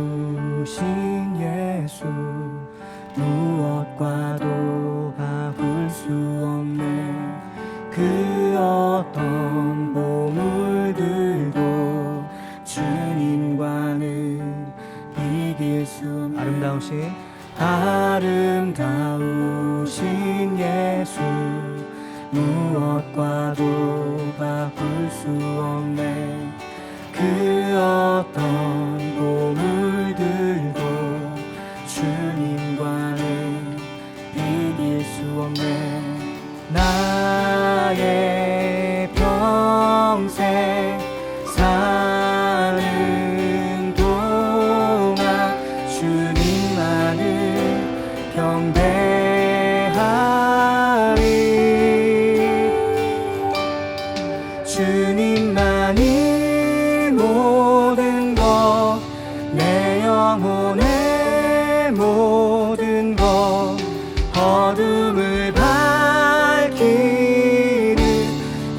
아름다우신 예수, 무엇과도 바꿀 수 없네. 그 어떤 보물들도 주님과는 비길 수 없네. 아름다우신 예수, 무엇과도 바꿀 수 없네. 그 어떤 보물들도 주님과는 비길 수 없네. 나의 평생 사는 동안 주님만을 경배하리. 주님만이 모든 것, 내 영혼의 모든 것, 어둠을 밝히는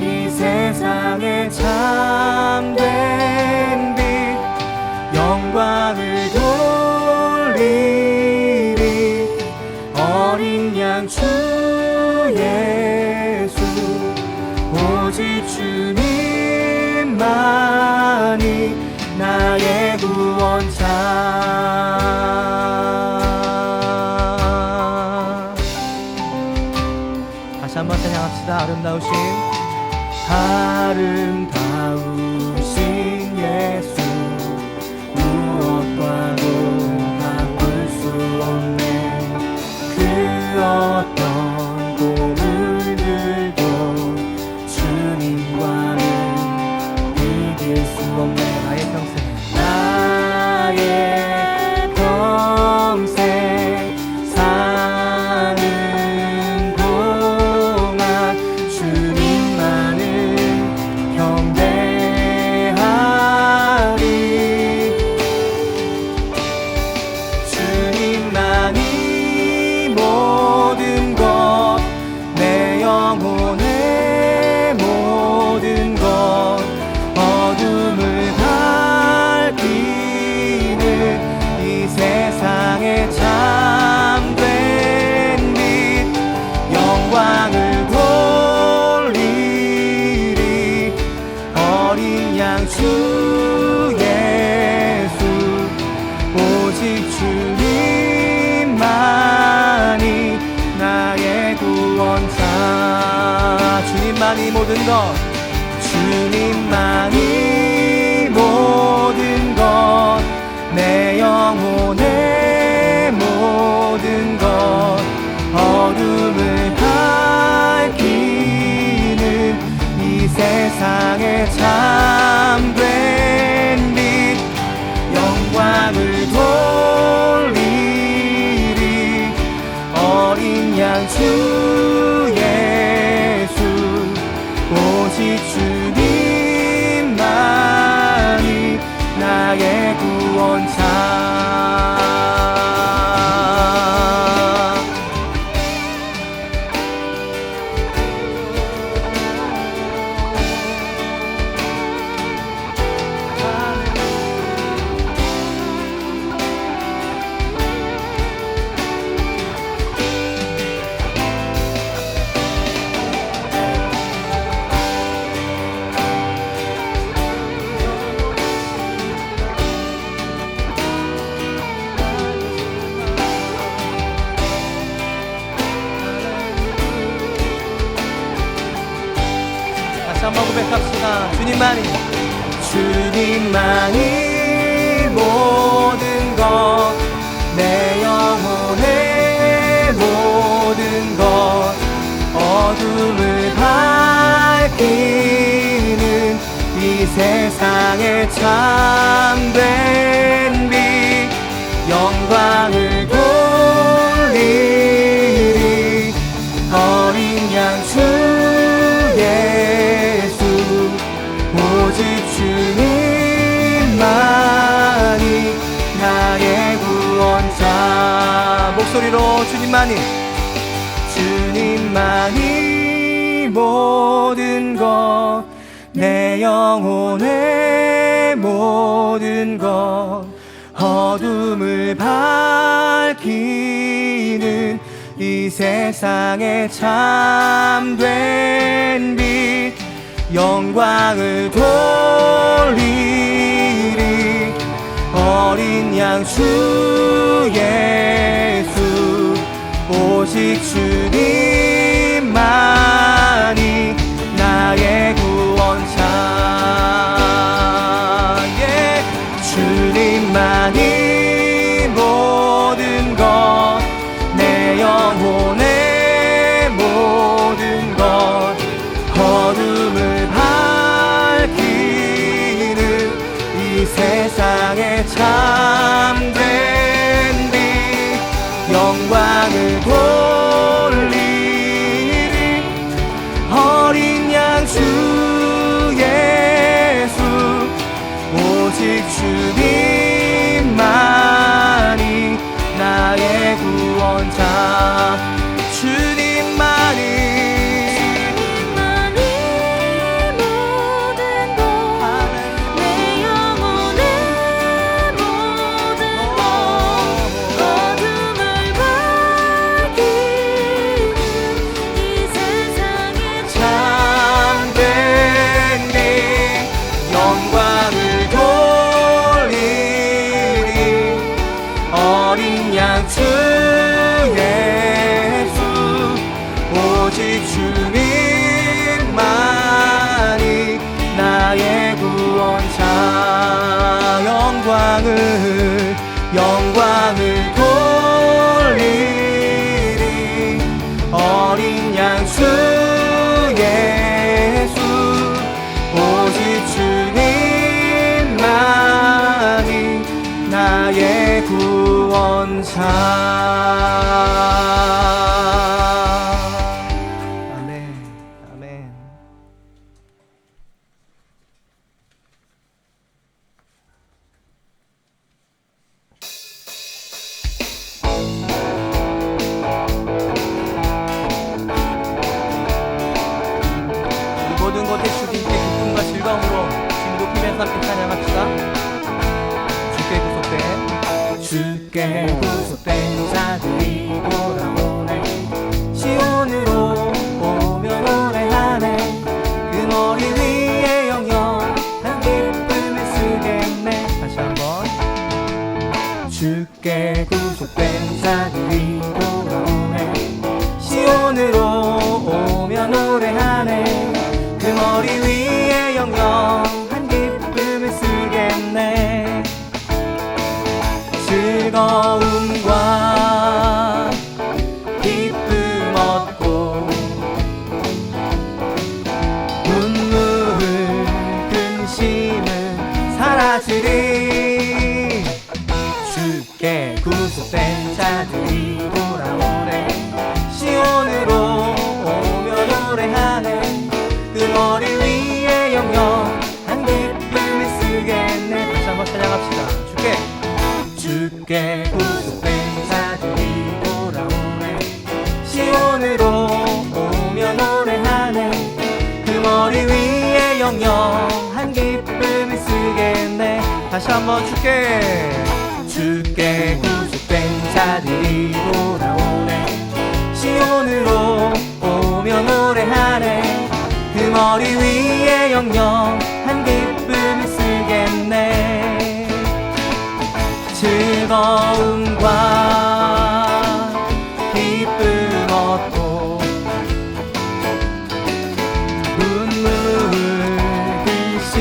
이 세상의 참된 빛, 영광을 돌리리. 어린 양 주 예수, 오직 주님만이 나의 구원자. 다시 한번 찬양합시다. 아름다우신 예수, 무엇과도 바꿀 수 없네. 그 어떤 보물들도 주님과는 이길 수 없네. 나의 평생 사는 동안 주님만을 경배하리. 주님만이 모든 것, 내 영혼의 모든 것, 어둠을 밝히는 이 세상의 참된 빛, 영광을 돌리리. 어린 양 주 예수, 오직 주님만이 나의 구원자. 주님만이 모든 것, 주님만이 모든 것, 내 영혼의 모든 것, 어둠을 밝히는 이 세상의 참된 빛, 영광을 돌리리. 어린 양 주 예수, 오직 주님만이 나의 구원자. 주님만이 주님만이 모든 것 내 영혼의 모든 것 어둠을 밝히는 이 세상에 참된 빛 영광을 돌리리 어린 양 주 예수 오직 주님만이 나의 구원자 목소리로 주님만이 모든 것 내 영혼의 모든 것 어둠을 밝히는 이 세상에 참된 빛 영광을 돌리리 어린 양 주 예수 오직 주님만이 나의 구원자 주님만이 모든 것 내 영혼의 모든 것 어둠을 밝히는 이 세상에 참된 빛 영광을 돌리리 어린 양 주 예수 오직 주님만이 나의 구원자 주님만이 모든 것 내 영혼의 모든 것 어둠을 밝히는 이 세상에 참된 빛 영광을 돌리리 어린 양 주 예수 오직 주님만이 나의 구원자 영광을 돌리리 어린 양 주 예수 오직 주님만이 나의 구원자 아멘 아멘 이 모든 것에 주님께 기쁨과 즐거움으로 주님 높이면서 함께 찬양합시다 주께 구속된 자들이 돌아오네 시온으로 오며 노래하네 그 머리 위에 영영한 기쁨을 쓰겠네 다시 한번 주께 구속된 자들이 돌아오네 시온으로 오며 노래하네 그 머리 위에 영영한 기쁨을 쓰겠네 즐거움과 기쁨 얻고 눈물 근심은 사라지리 주께 구속된 자들이 돌아오네 시온으로 오며 노래하네 그 머리 위에 영영한 기쁨을 쓰겠네 다시 한번 찬양합시다 주께 구속된 자들이 돌아오네 시온으로 오며 노래하네 그 머리 위에 영영한 기쁨을 쓰겠네 다시 한번 주께 구속된 자들이 돌아오네 시온으로 오며 노래하네 그 머리 위에 영영한 기쁨을 쓰겠네 즐거움과 기쁨 얻고 눈물 근심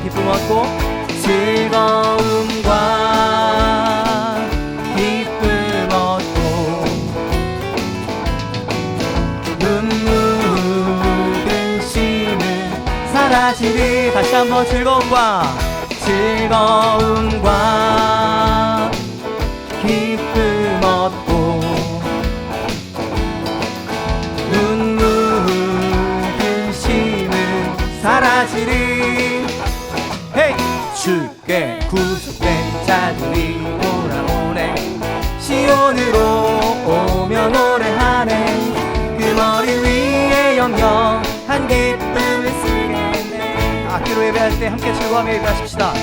기쁨 얻고 즐거움과 기쁨 얻고 눈물 근심은 사라지리. 다시 한번 즐거움과 기쁨 얻고 눈물 근심은 사라지리. 헤이! 주께 구속된 자들이 돌아오네. 시온으로 오며 노래하네. 그 머리 위에 영영한 기쁨을 쓰겠네. 악기로 예배할 때 함께 즐거워하며 예배하십시다.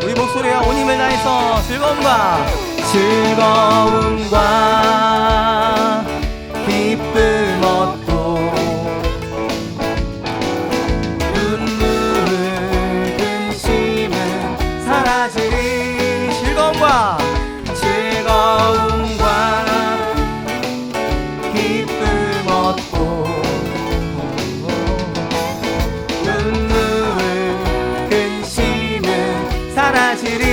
우리 목소리와 온 힘을 다해서 즐거움과 기쁨 얻고 눈물 근심은 사라지리. 즐거움과 기쁨 얻고 눈물 근심은 사라지리.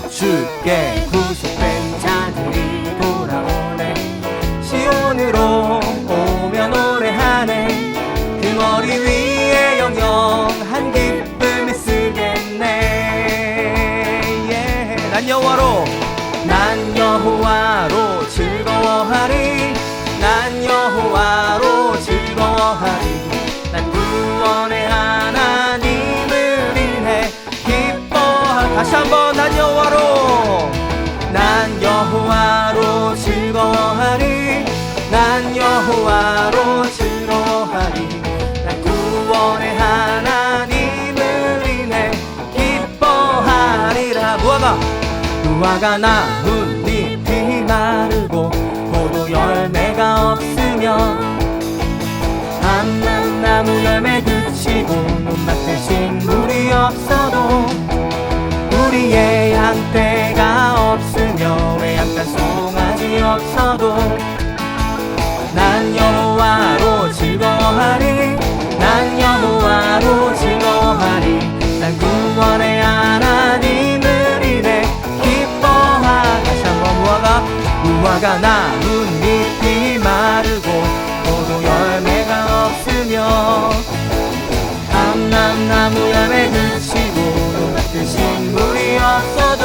주께 구속된 자들이 돌아오네. 시온으로 오며 노래하네. 그 머리 위에 영영한 기쁨을 쓰겠네. 난 여호와로 즐거워하리. 난 여호와로 즐거워하리. 난 구원의 하나님을 인해 기뻐하리. 다시 한번 난 여호와로 즐거워하리. 난 여호와로 즐거워하리. 난 구원의 하나님을 인해 기뻐하리라. 무화과 나뭇잎이 마르고 포도 열매가 없으면 감람나무 열매 그치고 눈밭에 식물이 없어도 우리의 양떼가 없으며 외양간 송아지 없어도 난 여호와로 즐거워하리. 난 여호와로 즐거워하리. 난 구원의 하나님을 인해 기뻐하리. 다시 한번 무화과 나뭇잎이 마르고 포도 열매가 없으며 감람나무 열매 그치고 눈밭에 식물이 없어도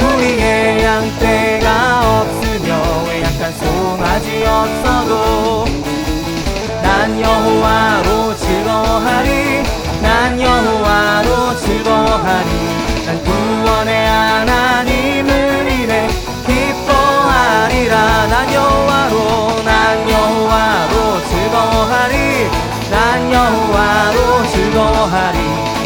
우리의 양떼가 없으며 외양간 송아지 없어도 난 여호와로 즐거워하리. 난 여호와로 즐거워하리. 난 구원의 하나님을 인해 기뻐하리라. 난 여호와로 즐거워하리. 난 여호와로 즐거워하리.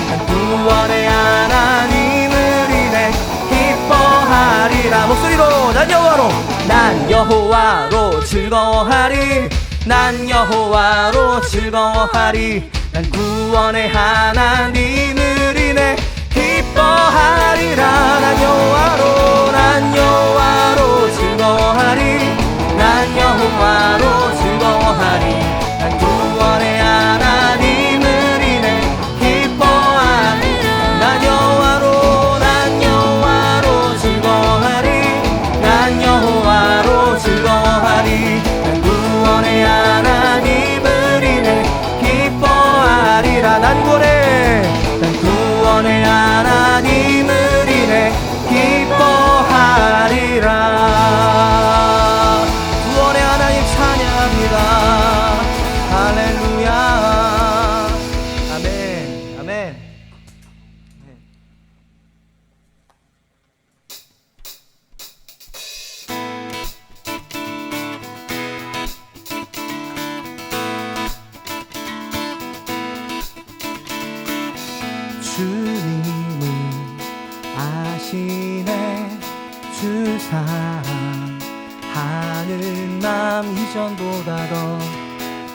난 구원의 하나님을 인해 기뻐하리라. 목소리로 난 여호와로 즐거워하리. 난 여호와로 즐거워하리. 난 구원의 하나님을 인해 기뻐하리라. 난 여호와로 즐거워하리. 난 여호와로 즐거워하리. 난 구원의 하나님을 인해 기뻐하리라. 난 여호와로 즐거워하리. 난 여호와로 즐거워하리. 난 구원의 하나님을 인해 기뻐하리라. 난 구원의 하나님을 인해 주 사랑하는 마음 이전보다 더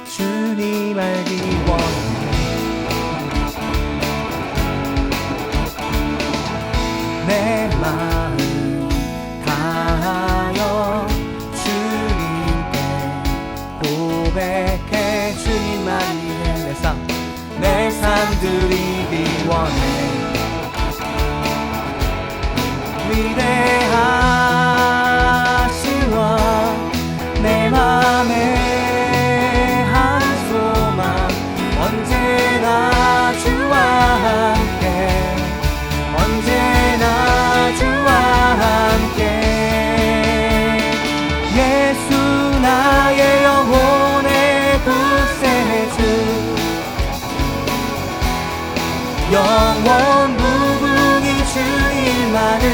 주님 알기 원해. 내 마음 다하여 주님께 고백해. 주님만 위해 내 삶 드리기 원해. 위대하신 왕 내 맘에 한 소망 언제나 주와 함께 언제나 주와 함께. 예수 나의 영혼의 구세주 영원 무궁히 주님만을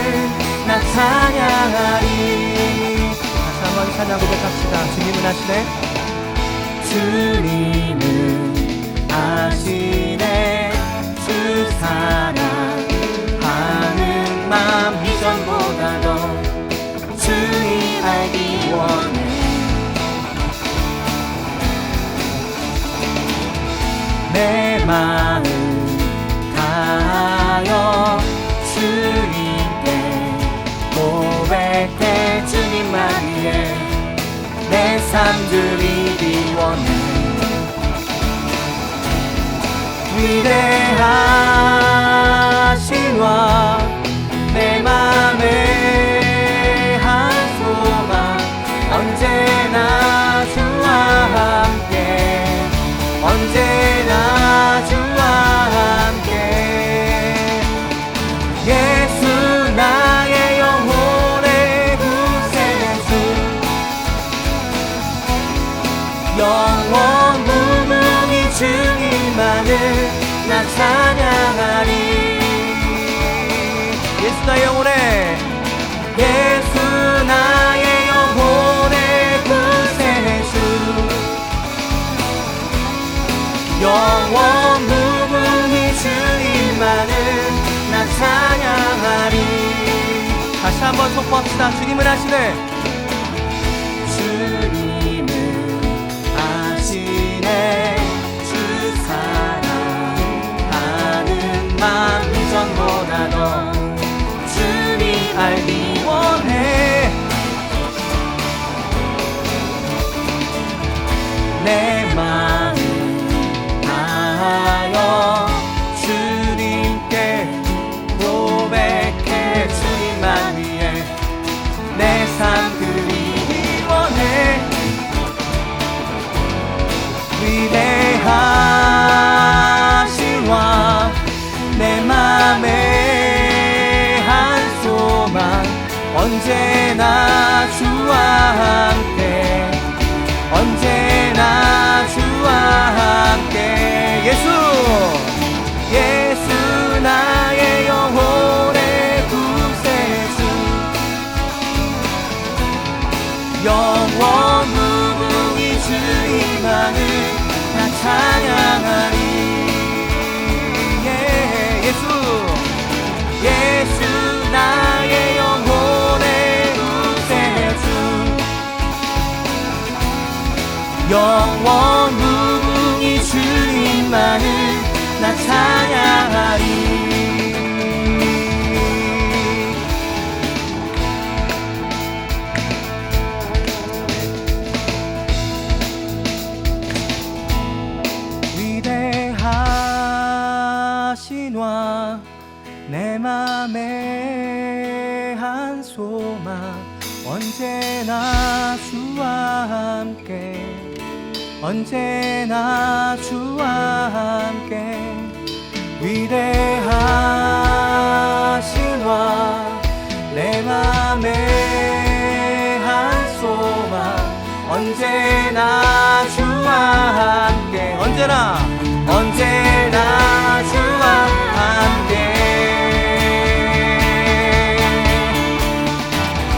나 찬양하리. 다시 한번 찬양 고백합시다. 주님은 하시네. 주님은 하시네. 주 사랑하는 마음 이전보다 더 주님 알기 원해. 내 마음 다하여 주님께 고백해. 주님만 위해 내 삶 드리기 원해. 위대하신 왕 내 맘에 한 소망 언제나 주와 함께 언제나 주와 함께. 예수 나의 영혼의 구세주 영원 무궁히 주님만을 나 찬양하리. 예수 나의 영혼의 예수 나의 영혼의 구세주 영원 무궁히 주님만을 나 찬양하리. 다시 한번 선포합시다. 주님은 하시네. 주님은 하시네. 주 사랑하는 마음 이전보다 더 주님 알기 원해. 내 마음 다하여 주님께 고백해. 주님만 위해 내 삶 드리기 원해. 위대하신 왕 내 맘에 한 소망 언제나 주와 함께 언제나 주와 함께. 예수 나의 영혼의 구세주 영원 무궁히 주님만을 나 찬양하리. 예수 나의 영혼의 구세주 영원 무궁히 주님만을 나 찬양하리. 위대하신 왕 내 맘에 한 소망 언제나 주와 함께 언제나 주와 함께. 위대하신 왕 내 맘에 한 소망 언제나 주와 함께 언제나 주와 함께.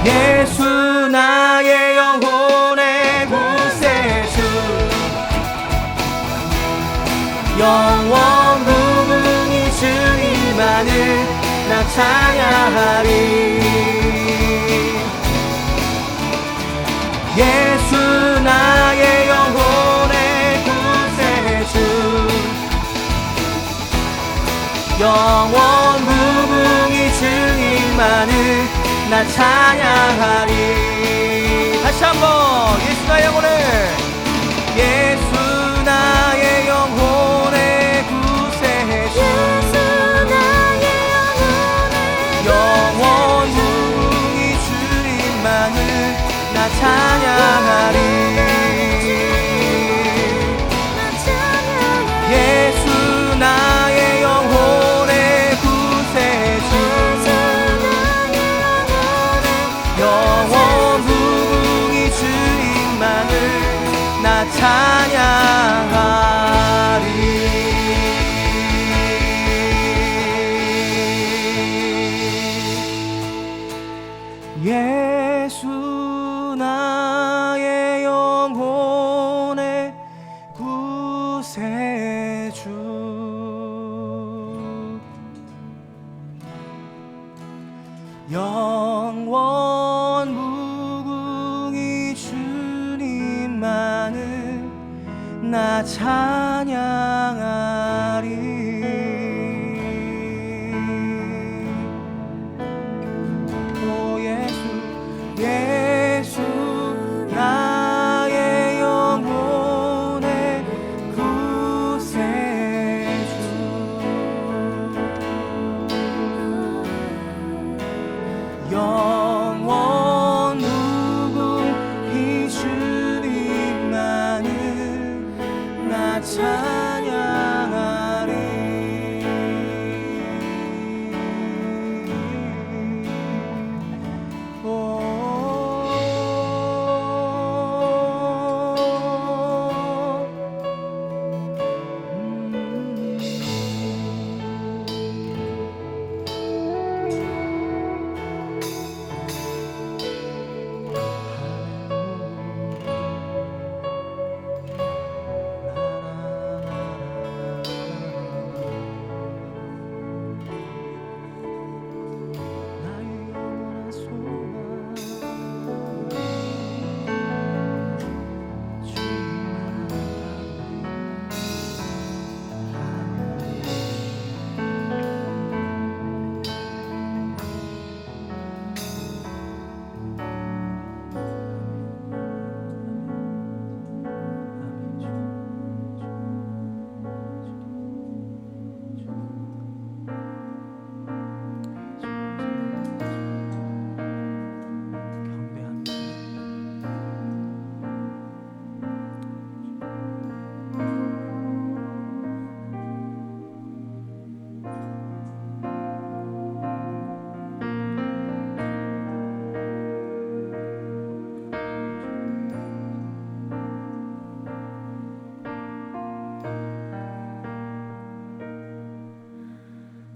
예수 나의 영혼의 구세주 영원 무궁히 주님만을 나 찬양하리. 영원 무궁히 주님만을 나 찬양하리. 다시 한번 예수 나의 영혼을, 예수 나의 영혼의 구세주, 영원 무궁히 주님만을 나 찬양하리. 예수 나의 영혼의 구세주, 영원 무궁히 주님만을 나 찬양하리. 예수 나의 영혼의 구세주, 영원 무궁히 주님만을 나 찬양하리. 오 예수, 예수 나의 영혼의 구세주, 영원 무궁히 주님만을 나 찬양하리.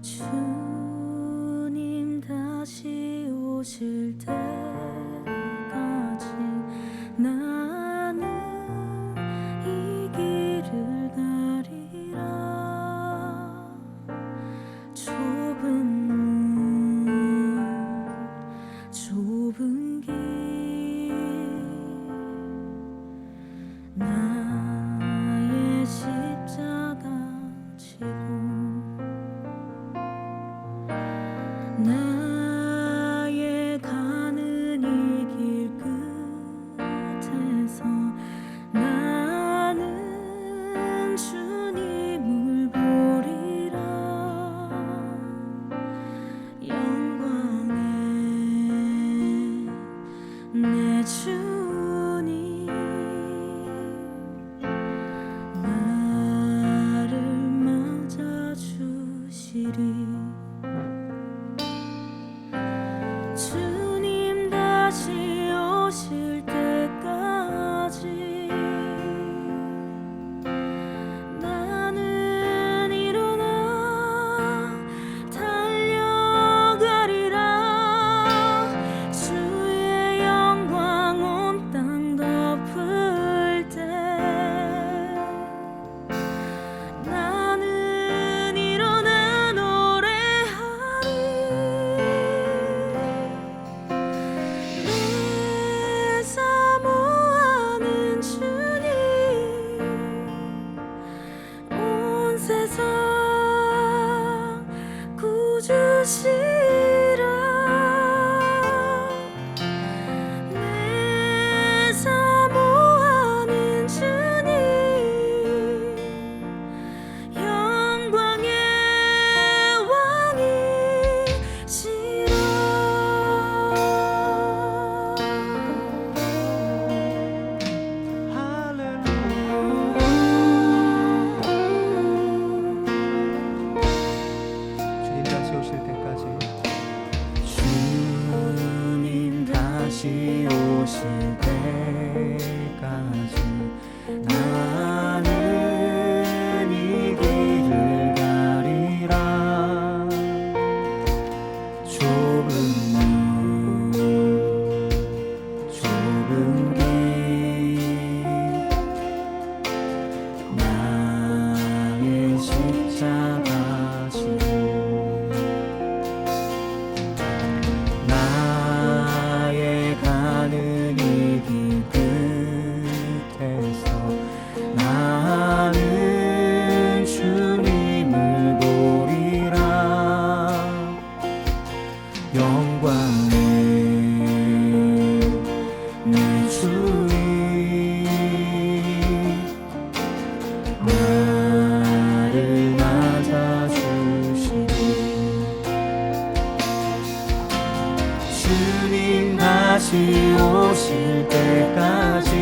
주님 다시 오실 때까지 나는 이 길을 가리라. 좁은 문, 좁은 길, 나의 십자가 지고 나의 가는 이 길 끝에서 나는 주님을 보리라. 영광의 내 주님 나를 맞아주시리. 주님 다시 오실 때까지 나는 일어나 달려가리라. 주의 영광 온 오실 때까지 나는 이 길을 가리라. 좁은 문 좁은 길 나의 십자가 지고 나의 가는 이 길 끝에서 나는 주님을 보리라. 영광의 내 주님 나를 맞아주시니 주님 다시 오실 때까지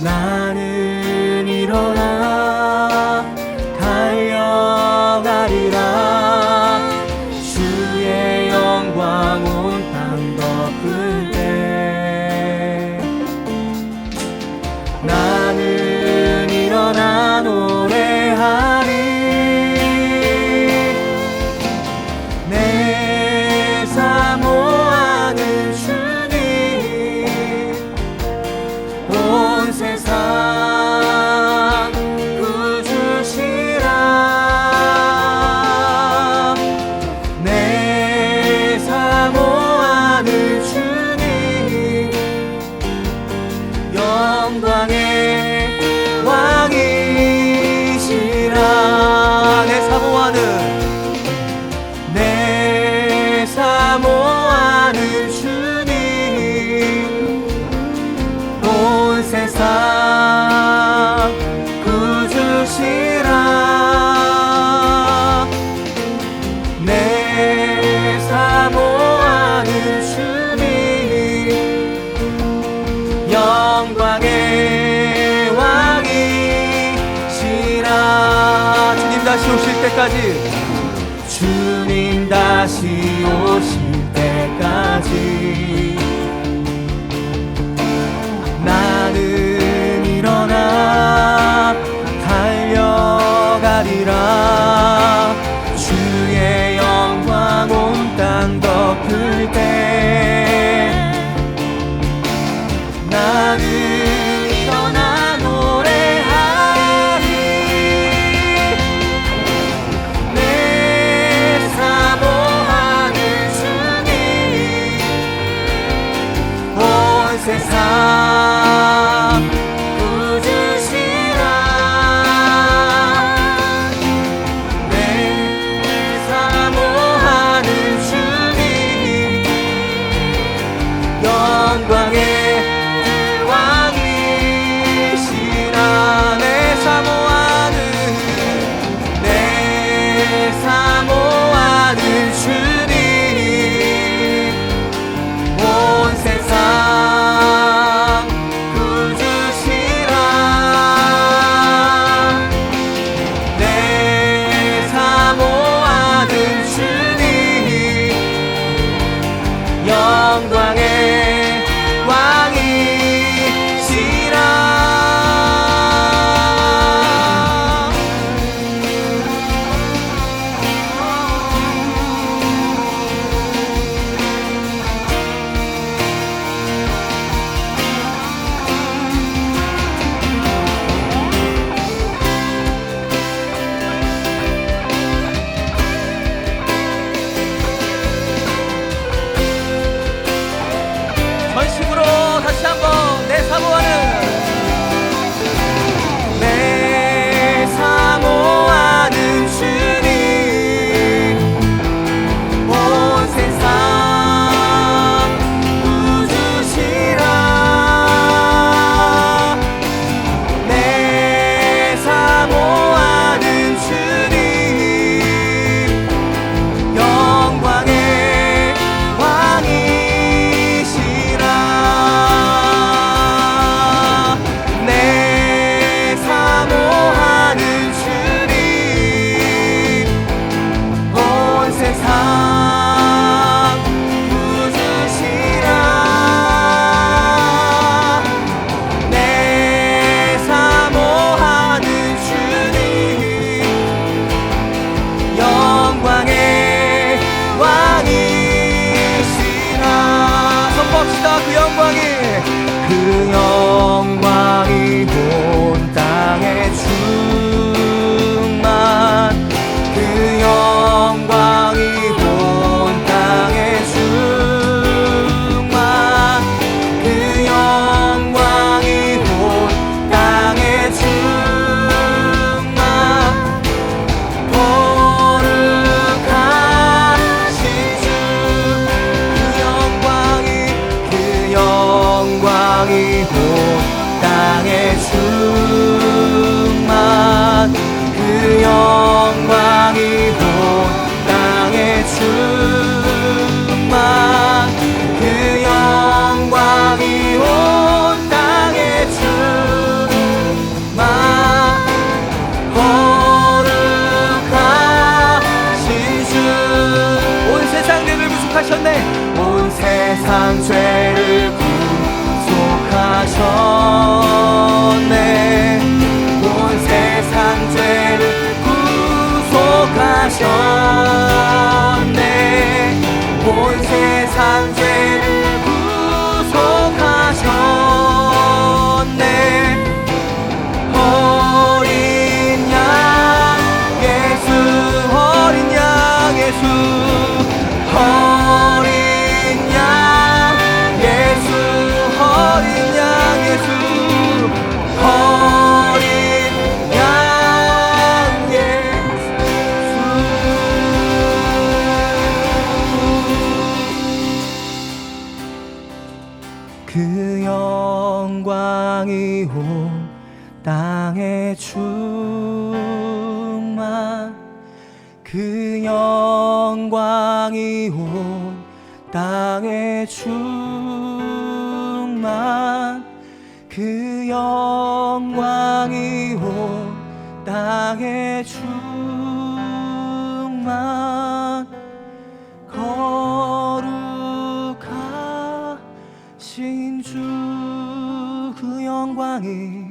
나는 일어나 달려가리라. 주의 영광 온 땅 덮을 때 나는 일어나 노래하리. 내 사모하는 주님 온 세상 구주시라. 내 사모하는 주님 영광의 왕이시라. 내 사모하는 주님 온 세상 구주시라. 내 사모하는 주님 영광의 왕이시라. 주님 다시 오실 때까지 주님 다시 오실 때까지 나는 일어나 달려가리라. 주의 영광 온 땅 덮을 때 나는 일어나 노래하리. 내 사모하는 주님 구속하셨네. 온 세상 죄를 구속하셨네. 온 세상 죄를 구속하셨네. 온 세상 죄를 구속하셨네. 어린 양 예수, 어린 양 예수, 어린 양 예수, 어린 양 예수, 어린 양 예수. 그 영광이 온 땅에 충만, 그 영광이 온 땅에 충만, 그 영광이 온 땅에 충만. 거룩하신 주, 그 영광이,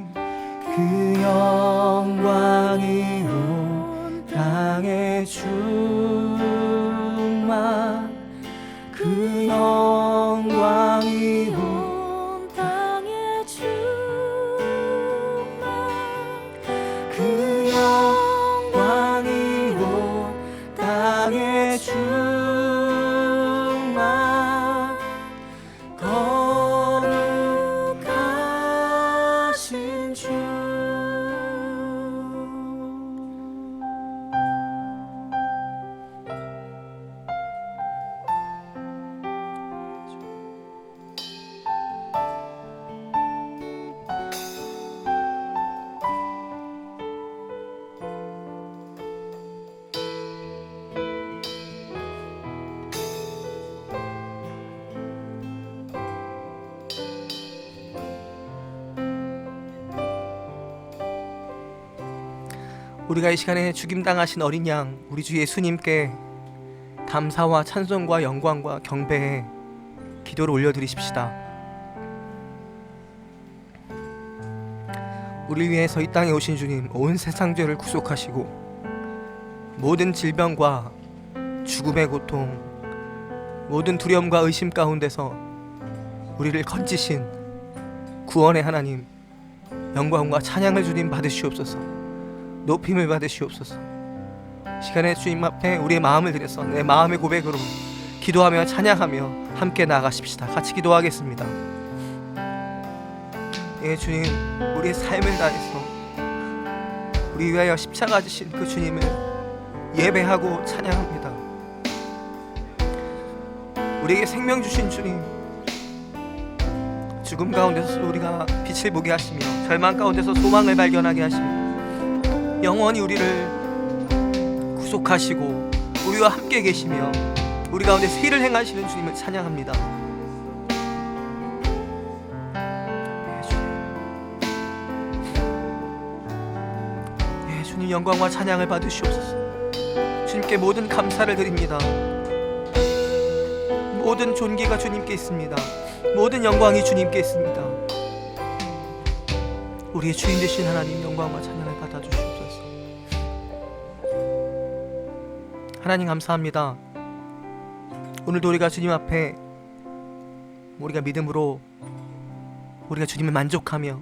그 영광이 온 땅에 충만, 그 영광이 온 땅에 충만, 그 영광이 온 땅에 충만. 거룩하신 주. 우리가 이 시간에 죽임당하신 어린 양 우리 주 예수님께 감사와 찬송과 영광과 경배의 기도를 올려드리십시다. 우리를 위해서 이 땅에 오신 주님, 온 세상 죄를 구속하시고 모든 질병과 죽음의 고통, 모든 두려움과 의심 가운데서 우리를 건지신 구원의 하나님, 영광과 찬양을 주님 받으시옵소서. 높임을 받으시옵소서. 시간에 주님 앞에 우리의 마음을 드려서 내 마음의 고백으로 기도하며 찬양하며 함께 나아가십시다. 같이 기도하겠습니다. 예, 주님, 우리의 삶을 다해서 우리 위하여 십자가 지신 그 주님을 예배하고 찬양합니다. 우리에게 생명 주신 주님, 죽음 가운데서 우리가 빛을 보게 하시며 절망 가운데서 소망을 발견하게 하시며 영원히 우리를 구속하시고 우리와 함께 계시며 우리 가운데 세일을 행하시는 주님을 찬양합니다. 예, 주님 영광과 찬양을 받으시옵소서. 주님께 모든 감사를 드립니다. 모든 존귀가 주님께 있습니다. 모든 영광이 주님께 있습니다. 우리의 주인 되신 하나님, 영광과 찬양을 받아주시옵소서. 하나님 감사합니다. 오늘도 우리가 주님 앞에 우리가 믿음으로 우리가 주님을 만족하며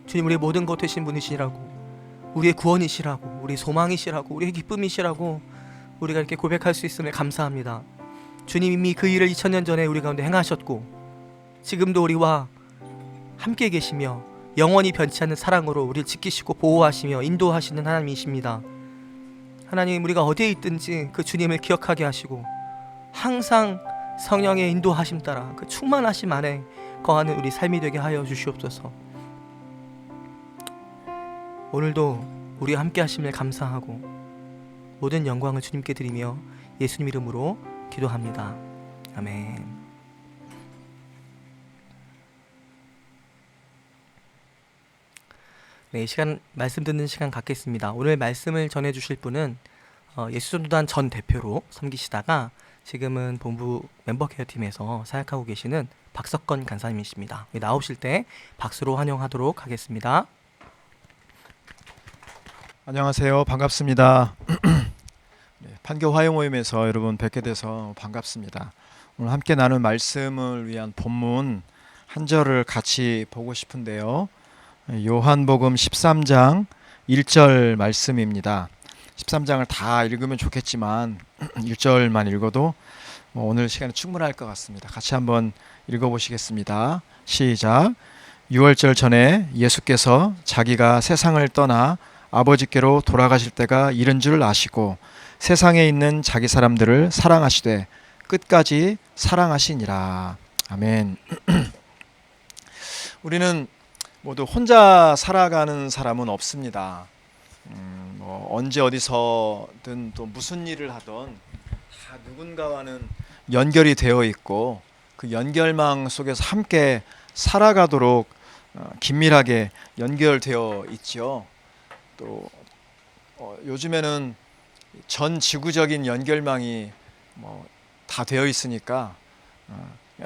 주님 우리의 모든 것 되신 분이시라고, 우리의 구원이시라고, 우리의 소망이시라고, 우리의 기쁨이시라고 우리가 이렇게 고백할 수 있음을 감사합니다. 주님 이미 그 일을 2000년 전에 우리 가운데 행하셨고 지금도 우리와 함께 계시며 영원히 변치 않는 사랑으로 우리를 지키시고 보호하시며 인도하시는 하나님이십니다. 하나님, 우리가 어디에 있든지 그 주님을 기억하게 하시고 항상 성령의 인도하심 따라 그 충만하심 안에 거하는 우리 삶이 되게 하여 주시옵소서. 오늘도 우리와 함께 하심을 감사하고 모든 영광을 주님께 드리며 예수님 이름으로 기도합니다. 아멘. 네, 이 시간 말씀 듣는 시간 갖겠습니다. 오늘 말씀을 전해 주실 분은 예수전도단 전 대표로 섬기시다가 지금은 본부 멤버 케어 팀에서 사역하고 계시는 박석건 간사님이십니다. 나오실 때 박수로 환영하도록 하겠습니다. 안녕하세요. 반갑습니다. 판교 화요모임에서 여러분 뵙게 돼서 반갑습니다. 오늘 함께 나눌 말씀을 위한 본문 한 절을 같이 보고 싶은데요. 요한복음 13장 1절 말씀입니다. 13장을 다 읽으면 좋겠지만 1절만 읽어도 오늘 시간이 충분할 것 같습니다. 같이 한번 읽어보시겠습니다. 시작. 6월절 전에 예수께서 자기가 세상을 떠나 아버지께로 돌아가실 때가 이른 줄 아시고 세상에 있는 자기 사람들을 사랑하시되 끝까지 사랑하시니라. 아멘. 우리는 모두 혼자 살아가는 사람은 없습니다. 언제 어디서든 또 무슨 일을 하던 다 누군가와는 연결이 되어 있고 그 연결망 속에서 함께 살아가도록 긴밀하게 연결되어 있죠. 또 요즘에는 전 지구적인 연결망이 다 되어 있으니까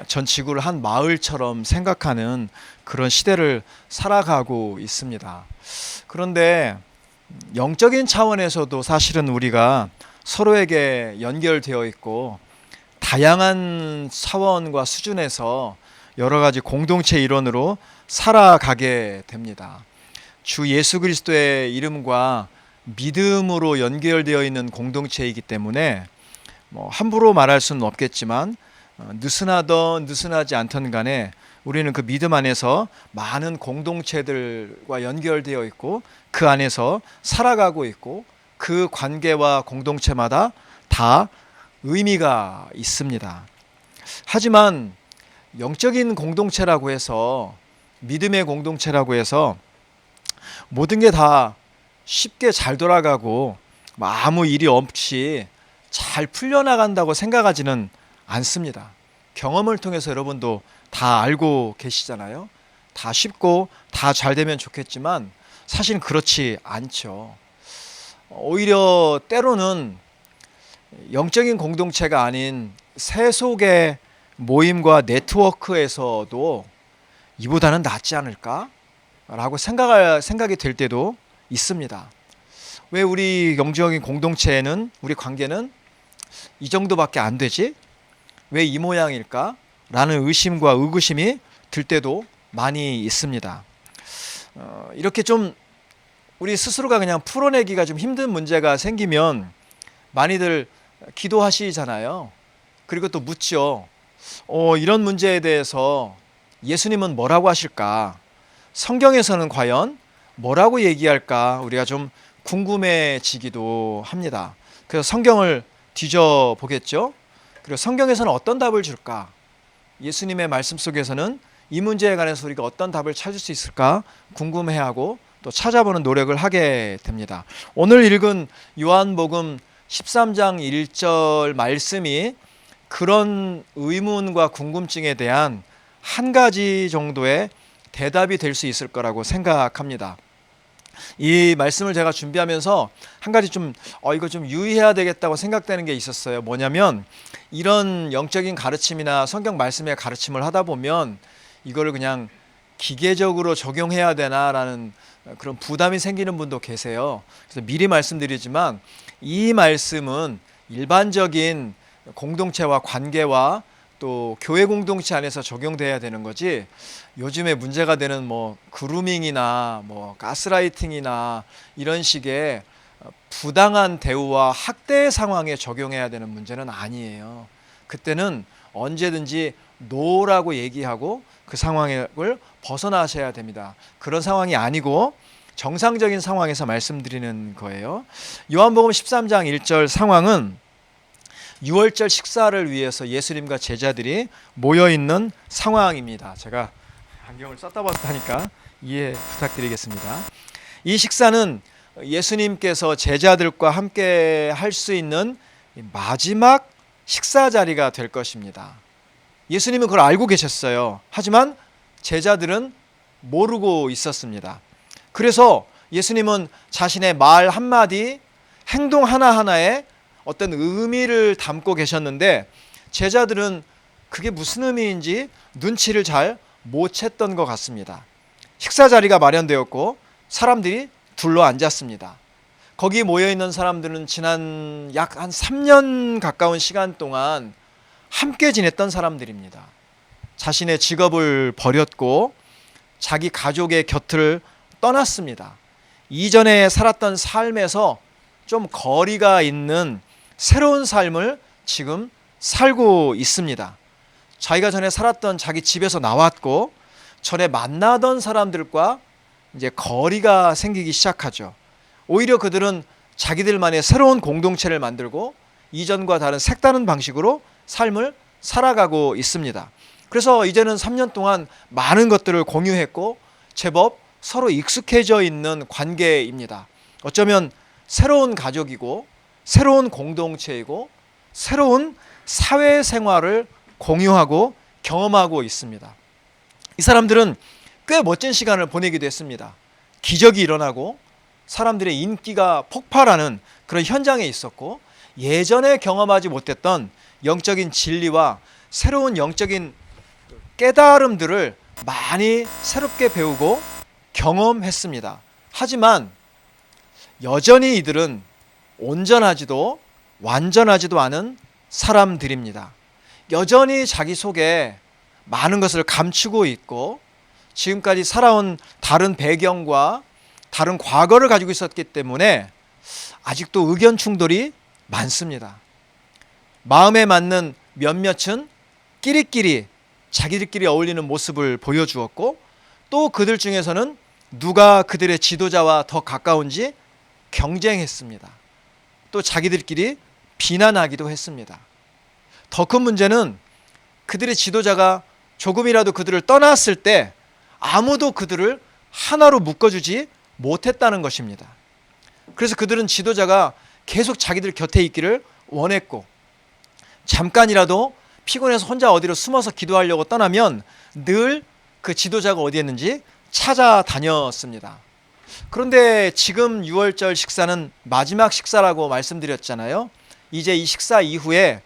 전 지구를 한 마을처럼 생각하는 그런 시대를 살아가고 있습니다. 그런데 영적인 차원에서도 사실은 우리가 서로에게 연결되어 있고 다양한 차원과 수준에서 여러 가지 공동체 일원으로 살아가게 됩니다. 주 예수 그리스도의 이름과 믿음으로 연결되어 있는 공동체이기 때문에 함부로 말할 수는 없겠지만 느슨하던 느슨하지 않던 간에 우리는 그 믿음 안에서 많은 공동체들과 연결되어 있고 그 안에서 살아가고 있고 그 관계와 공동체마다 다 의미가 있습니다. 하지만 영적인 공동체라고 해서 믿음의 공동체라고 해서 모든 게 다 쉽게 잘 돌아가고 아무 일이 없이 잘 풀려나간다고 생각하지는 않습니다. 경험을 통해서 여러분도 다 알고 계시잖아요. 다 쉽고 다 잘 되면 좋겠지만 사실은 그렇지 않죠. 오히려 때로는 영적인 공동체가 아닌 세속의 모임과 네트워크에서도 이보다는 낫지 않을까? 라고 생각이 될 때도 있습니다. 왜 우리 영적인 공동체에는 우리 관계는 이 정도밖에 안 되지? 왜 이 모양일까? 라는 의심과 의구심이 들 때도 많이 있습니다. 이렇게 좀 우리 스스로가 그냥 풀어내기가 좀 힘든 문제가 생기면 많이들 기도하시잖아요. 그리고 또 묻죠. 이런 문제에 대해서 예수님은 뭐라고 하실까? 성경에서는 과연 뭐라고 얘기할까? 우리가 좀 궁금해지기도 합니다. 그래서 성경을 뒤져 보겠죠. 그리고 성경에서는 어떤 답을 줄까? 예수님의 말씀 속에서는 이 문제에 관해서 우리가 어떤 답을 찾을 수 있을까 궁금해하고 또 찾아보는 노력을 하게 됩니다. 오늘 읽은 요한복음 13장 1절 말씀이 그런 의문과 궁금증에 대한 한 가지 정도의 대답이 될 수 있을 거라고 생각합니다. 이 말씀을 제가 준비하면서 한 가지 좀 이거 좀 유의해야 되겠다고 생각되는 게 있었어요. 뭐냐면 이런 영적인 가르침이나 성경 말씀의 가르침을 하다 보면 이거를 그냥 기계적으로 적용해야 되나라는 그런 부담이 생기는 분도 계세요. 그래서 미리 말씀드리지만 이 말씀은 일반적인 공동체와 관계와 또 교회 공동체 안에서 적용돼야 되는 거지 요즘에 문제가 되는 그루밍이나 가스라이팅이나 이런 식의 부당한 대우와 학대 상황에 적용해야 되는 문제는 아니에요. 그때는 언제든지 노라고 얘기하고 그 상황을 벗어나셔야 됩니다. 그런 상황이 아니고 정상적인 상황에서 말씀드리는 거예요. 요한복음 13장 1절 상황은 유월절 식사를 위해서 예수님과 제자들이 모여있는 상황입니다. 제가 안경을 썼다 봤다니까 이해 부탁드리겠습니다. 이 식사는 예수님께서 제자들과 함께 할 수 있는 마지막 식사 자리가 될 것입니다. 예수님은 그걸 알고 계셨어요. 하지만 제자들은 모르고 있었습니다. 그래서 예수님은 자신의 말 한마디, 행동 하나하나에 어떤 의미를 담고 계셨는데 제자들은 그게 무슨 의미인지 눈치를 잘 못 챘던 것 같습니다. 식사 자리가 마련되었고 사람들이 둘러 앉았습니다. 거기 모여있는 사람들은 지난 약 한 3년 가까운 시간 동안 함께 지냈던 사람들입니다. 자신의 직업을 버렸고 자기 가족의 곁을 떠났습니다. 이전에 살았던 삶에서 좀 거리가 있는 새로운 삶을 지금 살고 있습니다. 자기가 전에 살았던 자기 집에서 나왔고 전에 만나던 사람들과 이제 거리가 생기기 시작하죠. 오히려 그들은 자기들만의 새로운 공동체를 만들고 이전과 다른 색다른 방식으로 삶을 살아가고 있습니다. 그래서 이제는 3년 동안 많은 것들을 공유했고 제법 서로 익숙해져 있는 관계입니다. 어쩌면 새로운 가족이고 새로운 공동체이고 새로운 사회생활을 공유하고 경험하고 있습니다. 이 사람들은 꽤 멋진 시간을 보내기도 했습니다. 기적이 일어나고 사람들의 인기가 폭발하는 그런 현장에 있었고 예전에 경험하지 못했던 영적인 진리와 새로운 영적인 깨달음들을 많이 새롭게 배우고 경험했습니다. 하지만 여전히 이들은 온전하지도 완전하지도 않은 사람들입니다. 여전히 자기 속에 많은 것을 감추고 있고 지금까지 살아온 다른 배경과 다른 과거를 가지고 있었기 때문에 아직도 의견 충돌이 많습니다. 마음에 맞는 몇몇은 끼리끼리 자기들끼리 어울리는 모습을 보여주었고 또 그들 중에서는 누가 그들의 지도자와 더 가까운지 경쟁했습니다. 또 자기들끼리 비난하기도 했습니다. 더 큰 문제는 그들의 지도자가 조금이라도 그들을 떠났을 때 아무도 그들을 하나로 묶어주지 못했다는 것입니다. 그래서 그들은 지도자가 계속 자기들 곁에 있기를 원했고 잠깐이라도 피곤해서 혼자 어디로 숨어서 기도하려고 떠나면 늘 그 지도자가 어디에 있는지 찾아다녔습니다. 그런데 지금 6월절 식사는 마지막 식사라고 말씀드렸잖아요. 이제 이 식사 이후에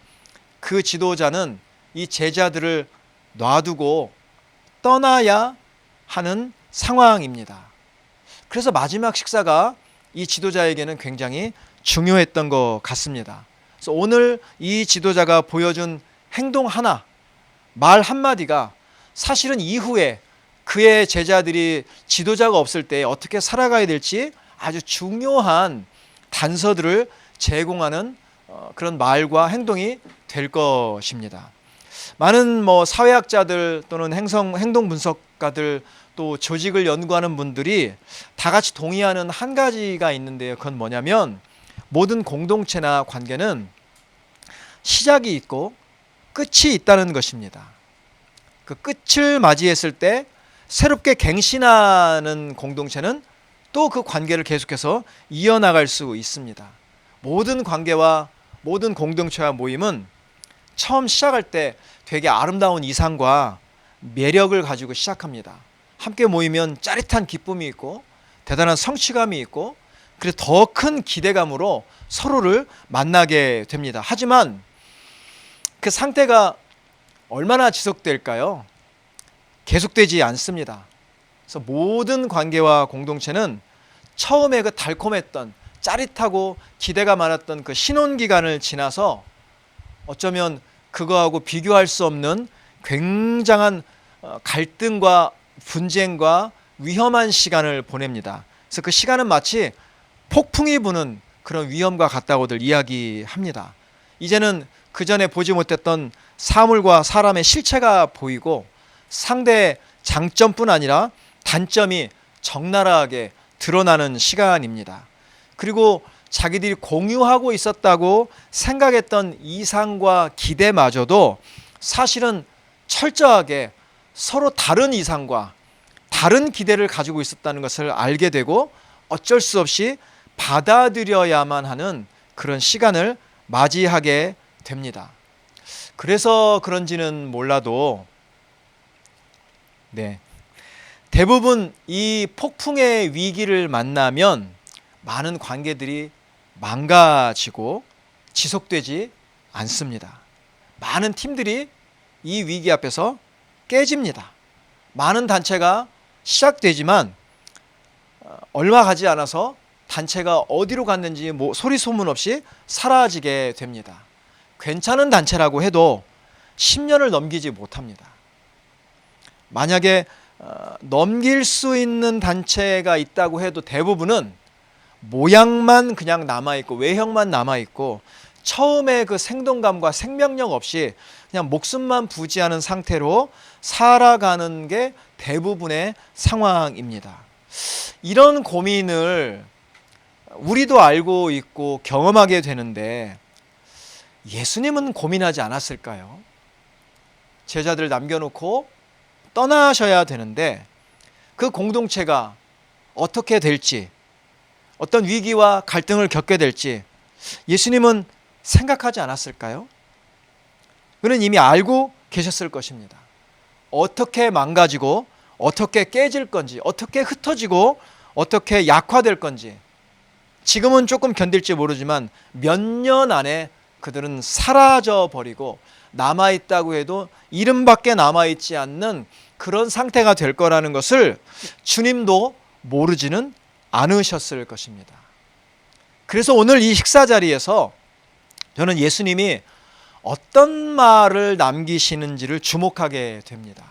그 지도자는 이 제자들을 놔두고 떠나야 하는 상황입니다. 그래서 마지막 식사가 이 지도자에게는 굉장히 중요했던 것 같습니다. 그래서 오늘 이 지도자가 보여준 행동 하나, 말 한마디가 사실은 이후에 그의 제자들이 지도자가 없을 때 어떻게 살아가야 될지 아주 중요한 단서들을 제공하는 그런 말과 행동이 될 것입니다. 많은 사회학자들 또는 행동 분석가들 또 조직을 연구하는 분들이 다 같이 동의하는 한 가지가 있는데요. 그건 뭐냐면 모든 공동체나 관계는 시작이 있고 끝이 있다는 것입니다. 그 끝을 맞이했을 때 새롭게 갱신하는 공동체는 또 그 관계를 계속해서 이어나갈 수 있습니다. 모든 관계와 모든 공동체와 모임은 처음 시작할 때 되게 아름다운 이상과 매력을 가지고 시작합니다. 함께 모이면 짜릿한 기쁨이 있고 대단한 성취감이 있고 그래서 더 큰 기대감으로 서로를 만나게 됩니다. 하지만 그 상태가 얼마나 지속될까요? 계속되지 않습니다. 그래서 모든 관계와 공동체는 처음에 그 달콤했던 짜릿하고 기대가 많았던 그 신혼기간을 지나서 어쩌면 그거하고 비교할 수 없는 굉장한 갈등과 분쟁과 위험한 시간을 보냅니다. 그래서 그 시간은 마치 폭풍이 부는 그런 위험과 같다고들 이야기합니다. 이제는 그전에 보지 못했던 사물과 사람의 실체가 보이고 상대의 장점뿐 아니라 단점이 적나라하게 드러나는 시간입니다. 그리고 자기들이 공유하고 있었다고 생각했던 이상과 기대마저도 사실은 철저하게 서로 다른 이상과 다른 기대를 가지고 있었다는 것을 알게 되고 어쩔 수 없이 받아들여야만 하는 그런 시간을 맞이하게 됩니다. 그래서 그런지는 몰라도 대부분 이 폭풍의 위기를 만나면 많은 관계들이 망가지고 지속되지 않습니다. 많은 팀들이 이 위기 앞에서 깨집니다. 많은 단체가 시작되지만 얼마 가지 않아서 단체가 어디로 갔는지 소리 소문 없이 사라지게 됩니다. 괜찮은 단체라고 해도 10년을 넘기지 못합니다. 만약에 넘길 수 있는 단체가 있다고 해도 대부분은 모양만 그냥 남아있고 외형만 남아있고 처음에 그 생동감과 생명력 없이 그냥 목숨만 부지하는 상태로 살아가는 게 대부분의 상황입니다. 이런 고민을 우리도 알고 있고 경험하게 되는데 예수님은 고민하지 않았을까요? 제자들 남겨놓고 떠나셔야 되는데 그 공동체가 어떻게 될지, 어떤 위기와 갈등을 겪게 될지 예수님은 생각하지 않았을까요? 그는 이미 알고 계셨을 것입니다. 어떻게 망가지고 어떻게 깨질 건지, 어떻게 흩어지고 어떻게 약화될 건지 지금은 조금 견딜지 모르지만 몇 년 안에 그들은 사라져 버리고 남아있다고 해도 이름밖에 남아있지 않는 그런 상태가 될 거라는 것을 주님도 모르지는 않으셨을 것입니다. 그래서 오늘 이 식사 자리에서 저는 예수님이 어떤 말을 남기시는지를 주목하게 됩니다.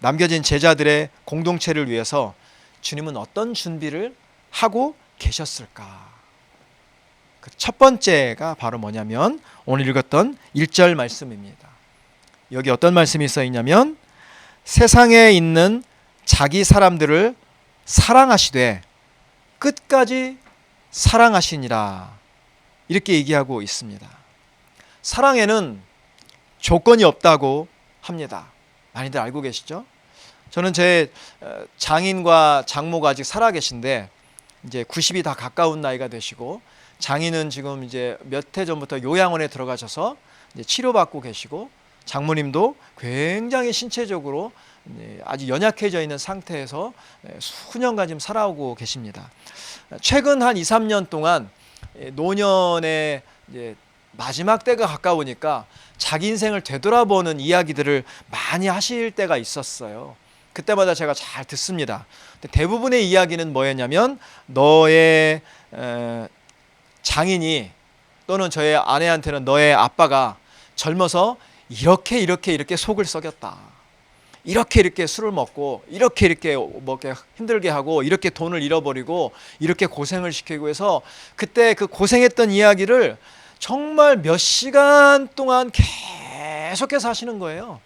남겨진 제자들의 공동체를 위해서 주님은 어떤 준비를 하고 계셨을까? 그 첫 번째가 바로 뭐냐면 오늘 읽었던 1절 말씀입니다. 여기 어떤 말씀이 써 있냐면 세상에 있는 자기 사람들을 사랑하시되 끝까지 사랑하시니라 이렇게 얘기하고 있습니다. 사랑에는 조건이 없다고 합니다. 많이들 알고 계시죠? 저는 제 장인과 장모가 아직 살아 계신데 이제 90이 다 가까운 나이가 되시고 장인은 지금 이제 몇 해 전부터 요양원에 들어가셔서 이제 치료받고 계시고 장모님도 굉장히 신체적으로 아주 연약해져 있는 상태에서 수년간 지금 살아오고 계십니다. 최근 한 2, 3년 동안 노년의 이제 마지막 때가 가까우니까 자기 인생을 되돌아보는 이야기들을 많이 하실 때가 있었어요. 그때마다 제가 잘 듣습니다. 대부분의 이야기는 뭐였냐면 너의 장인이 또는 저의 아내한테는 너의 아빠가 젊어서 이렇게 속을 썩였다. 이렇게 술을 먹고 이렇게 힘들게 하고 이렇게 돈을 잃어버리고 이렇게 고생을 시키고 해서 그때 그 고생했던 이야기를 정말 몇 시간 동안 계속해서 하시는 거예요.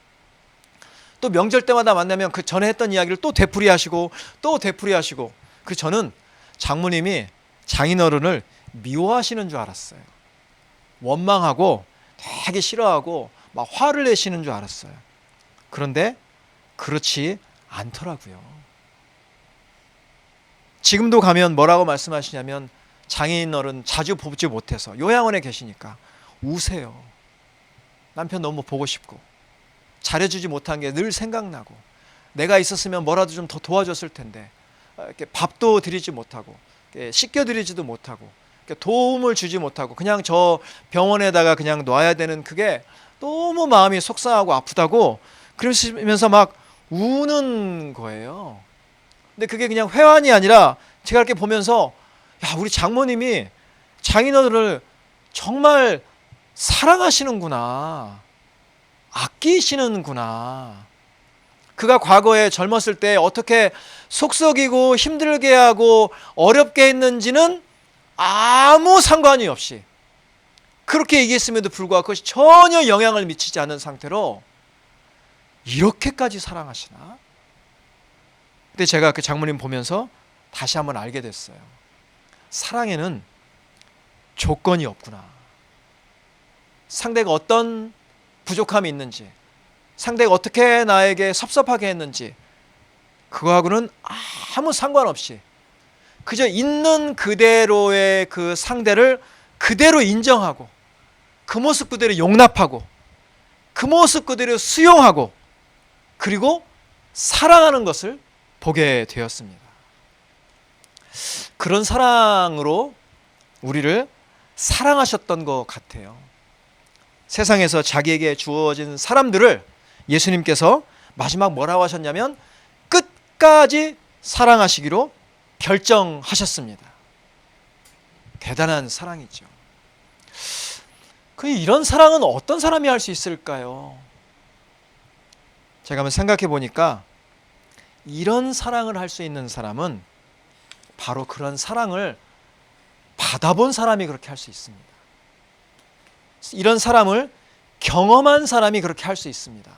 또 명절 때마다 만나면 그 전에 했던 이야기를 또 되풀이하시고 그 저는 장모님이 장인어른을 미워하시는 줄 알았어요. 원망하고 되게 싫어하고 막 화를 내시는 줄 알았어요. 그런데 그렇지 않더라고요. 지금도 가면 뭐라고 말씀하시냐면 장인어른 자주 보지 못해서 요양원에 계시니까 우세요. 남편 너무 보고 싶고 잘해주지 못한 게 늘 생각나고 내가 있었으면 뭐라도 좀 더 도와줬을 텐데 이렇게 밥도 드리지 못하고 씻겨드리지도 못하고 도움을 주지 못하고 그냥 저 병원에다가 그냥 놔야 되는 그게 너무 마음이 속상하고 아프다고 그러시면서 막 우는 거예요. 근데 그게 그냥 회한이 아니라 제가 이렇게 보면서 야, 우리 장모님이 장인어른을 정말 사랑하시는구나. 아끼시는구나. 그가 과거에 젊었을 때 어떻게 속썩이고 힘들게 하고 어렵게 했는지는 아무 상관이 없이 그렇게 얘기했음에도 불구하고 그것이 전혀 영향을 미치지 않는 상태로 이렇게까지 사랑하시나? 근데 제가 그 장모님 보면서 다시 한번 알게 됐어요. 사랑에는 조건이 없구나. 상대가 어떤 부족함이 있는지, 상대가 어떻게 나에게 섭섭하게 했는지 그거하고는 아무 상관없이 그저 있는 그대로의 그 상대를 그대로 인정하고 그 모습 그대로 용납하고 그 모습 그대로 수용하고 그리고 사랑하는 것을 보게 되었습니다. 그런 사랑으로 우리를 사랑하셨던 것 같아요. 세상에서 자기에게 주어진 사람들을 예수님께서 마지막 뭐라고 하셨냐면 끝까지 사랑하시기로 결정하셨습니다. 대단한 사랑이죠. 이런 사랑은 어떤 사람이 할 수 있을까요? 제가 한번 생각해 보니까 이런 사랑을 할 수 있는 사람은 바로 그런 사랑을 받아본 사람이 그렇게 할 수 있습니다. 이런 사람을 경험한 사람이 그렇게 할 수 있습니다.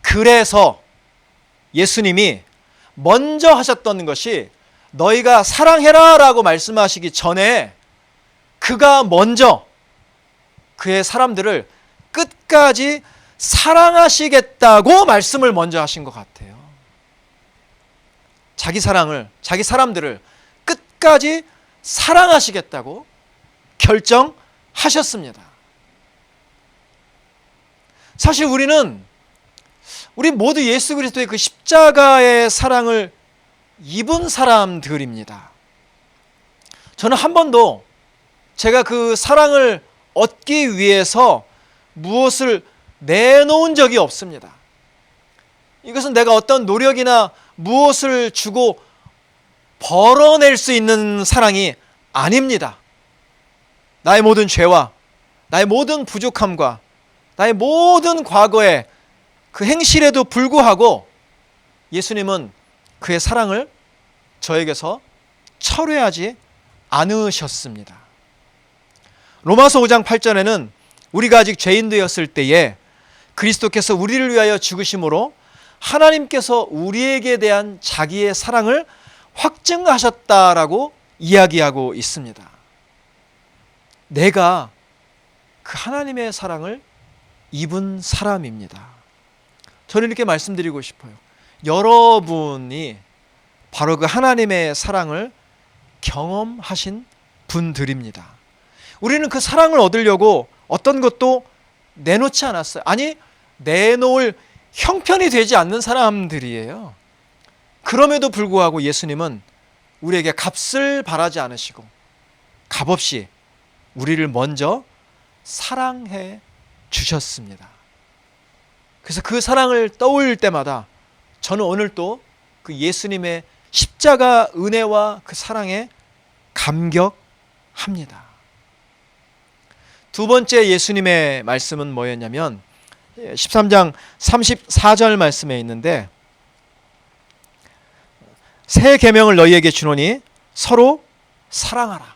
그래서 예수님이 먼저 하셨던 것이 너희가 사랑해라 라고 말씀하시기 전에 그가 먼저 그의 사람들을 끝까지 사랑하시겠다고 말씀을 먼저 하신 것 같아요. 자기 사람들을 끝까지 사랑하시겠다고 결정하셨습니다. 사실 우리 모두 예수 그리스도의 그 십자가의 사랑을 입은 사람들입니다. 저는 한 번도 제가 그 사랑을 얻기 위해서 무엇을 내놓은 적이 없습니다. 이것은 내가 어떤 노력이나 무엇을 주고 벌어낼 수 있는 사랑이 아닙니다. 나의 모든 죄와 나의 모든 부족함과 나의 모든 과거의 그 행실에도 불구하고 예수님은 그의 사랑을 저에게서 철회하지 않으셨습니다. 로마서 5장 8절에는 우리가 아직 죄인 되었을 때에 그리스도께서 우리를 위하여 죽으심으로 하나님께서 우리에게 대한 자기의 사랑을 확증하셨다라고 이야기하고 있습니다. 내가 그 하나님의 사랑을 입은 사람입니다. 저는 이렇게 말씀드리고 싶어요. 여러분이 바로 그 하나님의 사랑을 경험하신 분들입니다. 우리는 그 사랑을 얻으려고 어떤 것도 내놓지 않았어요. 아니, 내놓을 형편이 되지 않는 사람들이에요. 그럼에도 불구하고 예수님은 우리에게 값을 바라지 않으시고 값없이 우리를 먼저 사랑해 주셨습니다. 그래서 그 사랑을 떠올릴 때마다 저는 오늘 또 그 예수님의 십자가 은혜와 그 사랑에 감격합니다. 두 번째 예수님의 말씀은 뭐였냐면 13장 34절 말씀에 있는데 새 계명을 너희에게 주노니 서로 사랑하라.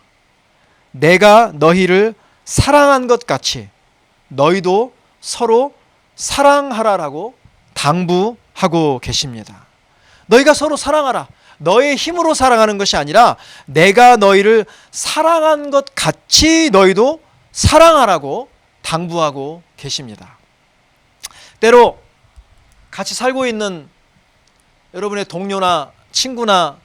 내가 너희를 사랑한 것 같이 너희도 서로 사랑하라라고 당부하고 계십니다. 너희가 서로 사랑하라. 너의 힘으로 사랑하는 것이 아니라 내가 너희를 사랑한 것 같이 너희도 사랑하라고 당부하고 계십니다. 때로 같이 살고 있는 여러분의 동료나 친구나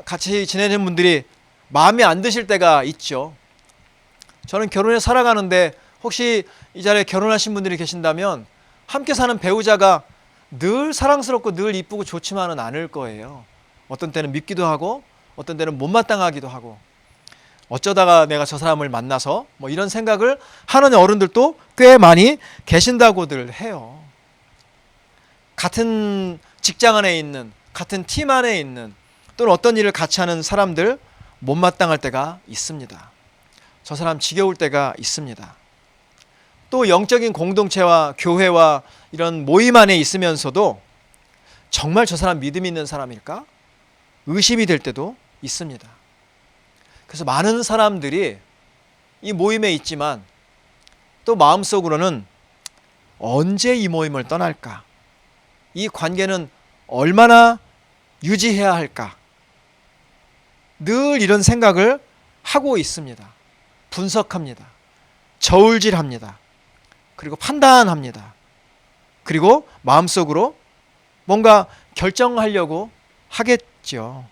같이 지내는 분들이 마음에 안 드실 때가 있죠. 저는 결혼해 살아가는데 혹시 이 자리에 결혼하신 분들이 계신다면 함께 사는 배우자가 늘 사랑스럽고 늘 이쁘고 좋지만은 않을 거예요. 어떤 때는 밉기도 어떤 때는 못마땅하기도 하고 어쩌다가 내가 저 사람을 만나서 뭐 이런 생각을 하는 어른들도 꽤 많이 계신다고들 해요. 같은 직장 안에 있는, 같은 팀 안에 있는 또는 어떤 일을 같이 하는 사람들 못마땅할 때가 있습니다. 저 사람 지겨울 때가 있습니다. 또 영적인 공동체와 교회와 이런 모임 안에 있으면서도 정말 저 사람 믿음 있는 사람일까? 의심이 될 때도 있습니다. 그래서 많은 사람들이 이 모임에 있지만 또 마음속으로는 언제 이 모임을 떠날까? 이 관계는 얼마나 유지해야 할까? 늘 이런 생각을 하고 있습니다. 분석합니다. 저울질합니다. 그리고 판단합니다. 그리고 마음속으로 뭔가 결정하려고 하겠죠.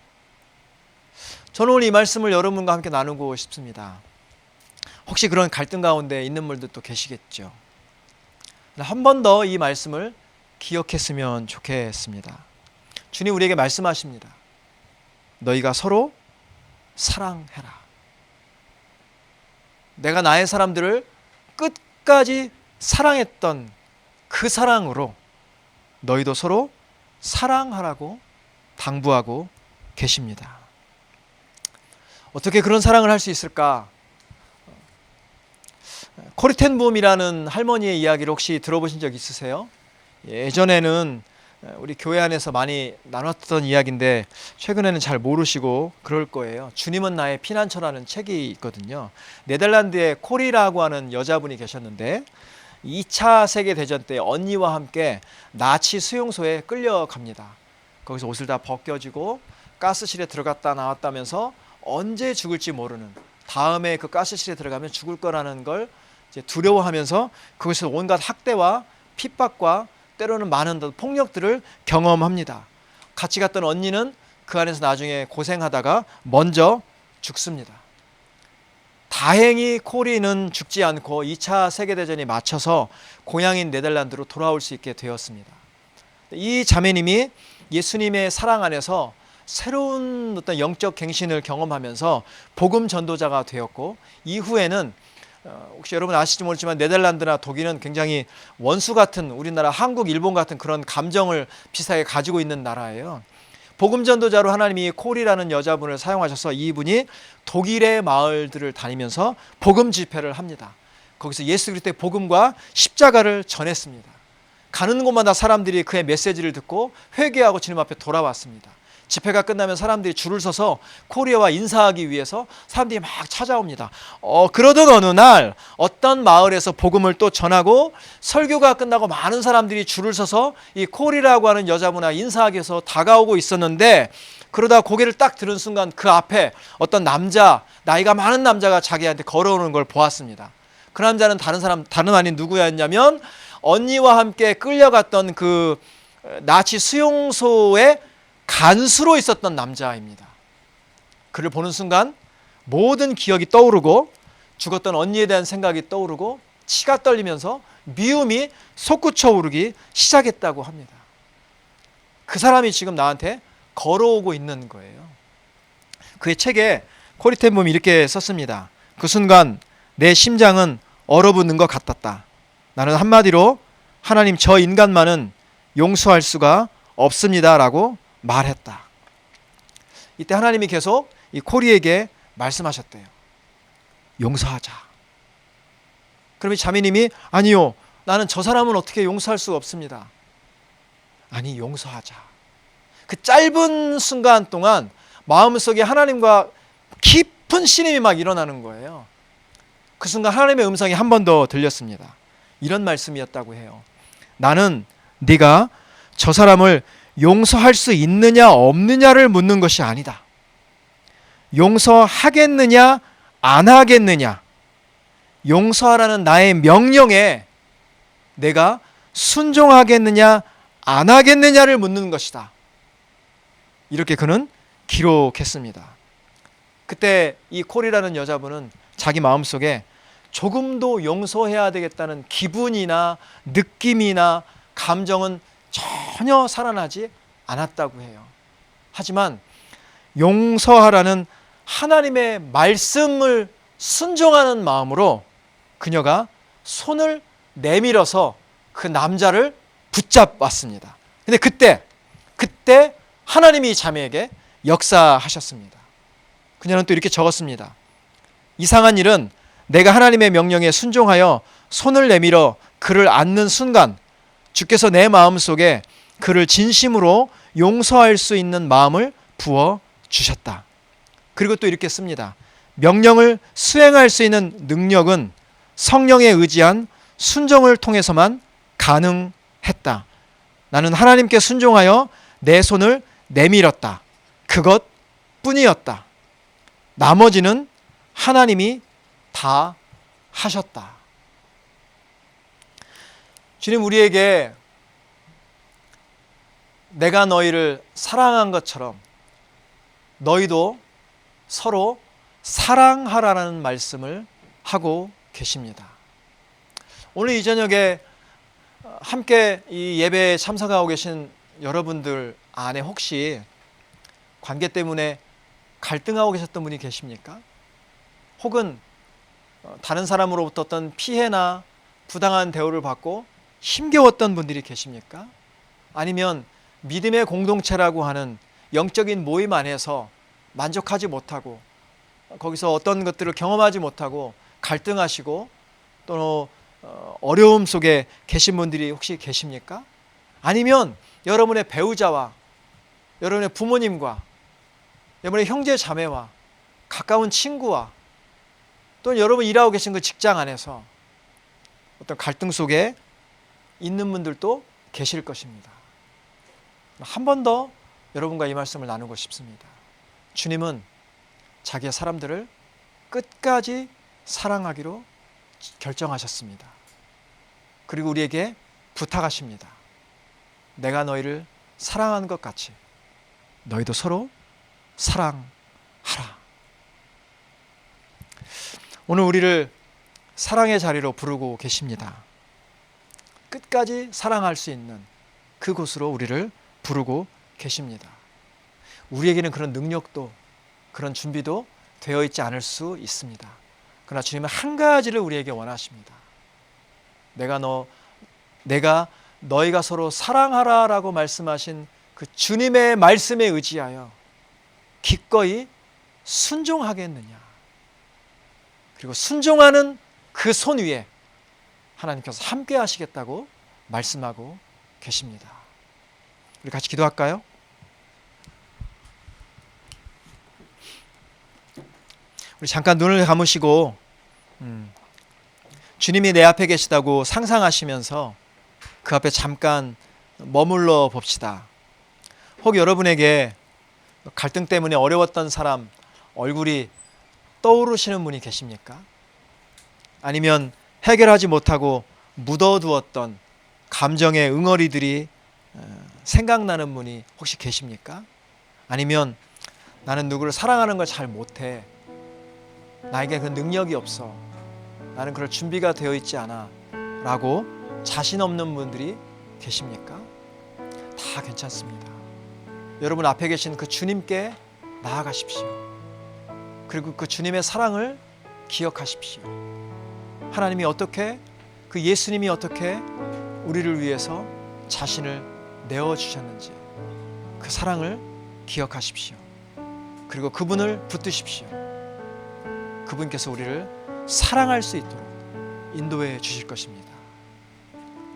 저는 오늘 이 말씀을 여러분과 함께 나누고 싶습니다. 혹시 그런 갈등 가운데 있는 분들도 계시겠죠. 한 번 더 이 말씀을 기억했으면 좋겠습니다. 주님 우리에게 말씀하십니다. 너희가 서로 사랑해라. 내가 나의 사람들을 끝까지 사랑했던 그 사랑으로 너희도 서로 사랑하라고 당부하고 계십니다. 어떻게 그런 사랑을 할 수 있을까? 코리 텐 붐이라는 할머니의 이야기를 혹시 들어보신 적 있으세요? 예전에는 우리 교회 안에서 많이 나눴던 이야기인데 최근에는 잘 모르시고 그럴 거예요. 주님은 나의 피난처라는 책이 있거든요. 네덜란드에 코리라고 하는 여자분이 계셨는데 2차 세계대전 때 언니와 함께 나치 수용소에 끌려갑니다. 거기서 옷을 다 벗겨지고 가스실에 들어갔다 나왔다면서 언제 죽을지 모르는, 다음에 그 가스실에 들어가면 죽을 거라는 걸 이제 두려워하면서 그것에서 온갖 학대와 핍박과 때로는 많은 폭력들을 경험합니다. 같이 갔던 언니는 그 안에서 나중에 고생하다가 먼저 죽습니다. 다행히 코리는 죽지 않고 2차 세계대전이 맞춰서 고향인 네덜란드로 돌아올 수 있게 되었습니다. 이 자매님이 예수님의 사랑 안에서 새로운 어떤 영적 갱신을 경험하면서 복음 전도자가 되었고, 이후에는 혹시 여러분 아실지 모르지만 네덜란드나 독일은 굉장히 원수 같은, 우리나라 한국, 일본 같은 그런 감정을 비슷하게 가지고 있는 나라예요. 복음 전도자로 하나님이 콜이라는 여자분을 사용하셔서 이분이 독일의 마을들을 다니면서 복음 집회를 합니다. 거기서 예수 그리스도의 복음과 십자가를 전했습니다. 가는 곳마다 사람들이 그의 메시지를 듣고 회개하고 주님 앞에 돌아왔습니다. 집회가 끝나면 사람들이 줄을 서서 코리아와 인사하기 위해서 사람들이 막 찾아옵니다. 그러던 어느 날 어떤 마을에서 복음을 또 전하고 설교가 끝나고 많은 사람들이 줄을 서서 이 코리라고 하는 여자분과 인사하기 위해서 다가오고 있었는데, 그러다 고개를 딱 들은 순간 그 앞에 어떤 남자, 나이가 많은 남자가 자기한테 걸어오는 걸 보았습니다. 그 남자는 다른 아닌 누구였냐면 언니와 함께 끌려갔던 그 나치 수용소에 간수로 있었던 남자입니다. 그를 보는 순간 모든 기억이 떠오르고 죽었던 언니에 대한 생각이 떠오르고 치가 떨리면서 미움이 솟구쳐 오르기 시작했다고 합니다. 그 사람이 지금 나한테 걸어오고 있는 거예요. 그의 책에 코리 텐 붐이 이렇게 썼습니다. 그 순간 내 심장은 얼어붙는 것 같았다. 나는 한마디로 하나님, 저 인간만은 용서할 수가 없습니다 라고 말했다. 이때 하나님이 계속 이 코리에게 말씀하셨대요. 용서하자. 그럼 이 자매님이 아니요, 나는 저 사람은 어떻게 용서할 수가 없습니다. 아니, 용서하자. 그 짧은 순간 동안 마음속에 하나님과 깊은 신임이 막 일어나는 거예요. 그 순간 하나님의 음성이 한 번 더 들렸습니다. 이런 말씀이었다고 해요. 나는 네가 저 사람을 용서할 수 있느냐 없느냐를 묻는 것이 아니다. 용서하겠느냐 안 하겠느냐, 용서하라는 나의 명령에 내가 순종하겠느냐 안 하겠느냐를 묻는 것이다. 이렇게 그는 기록했습니다. 그때 이 콜이라는 여자분은 자기 마음속에 조금도 용서해야 되겠다는 기분이나 느낌이나 감정은 전혀 살아나지 않았다고 해요. 하지만 용서하라는 하나님의 말씀을 순종하는 마음으로 그녀가 손을 내밀어서 그 남자를 붙잡았습니다. 근데 그때 하나님이 이 자매에게 역사하셨습니다. 그녀는 또 이렇게 적었습니다. 이상한 일은 내가 하나님의 명령에 순종하여 손을 내밀어 그를 안는 순간 주께서 내 마음속에 그를 진심으로 용서할 수 있는 마음을 부어 주셨다. 그리고 또 이렇게 씁니다. 명령을 수행할 수 있는 능력은 성령에 의지한 순종을 통해서만 가능했다. 나는 하나님께 순종하여 내 손을 내밀었다. 그것뿐이었다. 나머지는 하나님이 다 하셨다. 주님 우리에게 내가 너희를 사랑한 것처럼 너희도 서로 사랑하라는 말씀을 하고 계십니다. 오늘 이 저녁에 함께 이 예배에 참석하고 계신 여러분들 안에 혹시 관계 때문에 갈등하고 계셨던 분이 계십니까? 혹은 다른 사람으로부터 어떤 피해나 부당한 대우를 받고 힘겨웠던 분들이 계십니까? 아니면 믿음의 공동체라고 하는 영적인 모임 안에서 만족하지 못하고 거기서 어떤 것들을 경험하지 못하고 갈등하시고 또 어려움 속에 계신 분들이 혹시 계십니까? 아니면 여러분의 배우자와 여러분의 부모님과 여러분의 형제 자매와 가까운 친구와 또 여러분 일하고 계신 그 직장 안에서 어떤 갈등 속에 있는 분들도 계실 것입니다. 한 번 더 여러분과 이 말씀을 나누고 싶습니다. 주님은 자기의 사람들을 끝까지 사랑하기로 결정하셨습니다. 그리고 우리에게 부탁하십니다. 내가 너희를 사랑한 것 같이 너희도 서로 사랑하라. 오늘 우리를 사랑의 자리로 부르고 계십니다. 끝까지 사랑할 수 있는 그곳으로 우리를 부르고 계십니다. 우리에게는 그런 능력도 그런 준비도 되어 있지 않을 수 있습니다. 그러나 주님은 한 가지를 우리에게 원하십니다. 내가 너희가 서로 사랑하라 라고 말씀하신 그 주님의 말씀에 의지하여 기꺼이 순종하겠느냐. 그리고 순종하는 그 손 위에 하나님께서 함께 하시겠다고 말씀하고 계십니다. 우리 같이 기도할까요? 우리 잠깐 눈을 감으시고 주님이 내 앞에 계시다고 상상하시면서 그 앞에 잠깐 머물러 봅시다. 혹 여러분에게 갈등 때문에 어려웠던 사람 얼굴이 떠오르시는 분이 계십니까? 아니면 해결하지 못하고 묻어두었던 감정의 응어리들이 생각나는 분이 혹시 계십니까? 아니면 나는 누구를 사랑하는 걸 잘 못해. 나에게 그 능력이 없어. 나는 그럴 준비가 되어 있지 않아. 라고 자신 없는 분들이 계십니까? 다 괜찮습니다. 여러분 앞에 계신 그 주님께 나아가십시오. 그리고 그 주님의 사랑을 기억하십시오. 하나님이 어떻게, 그 예수님이 어떻게 우리를 위해서 자신을 내어주셨는지 그 사랑을 기억하십시오. 그리고 그분을 붙드십시오. 그분께서 우리를 사랑할 수 있도록 인도해 주실 것입니다.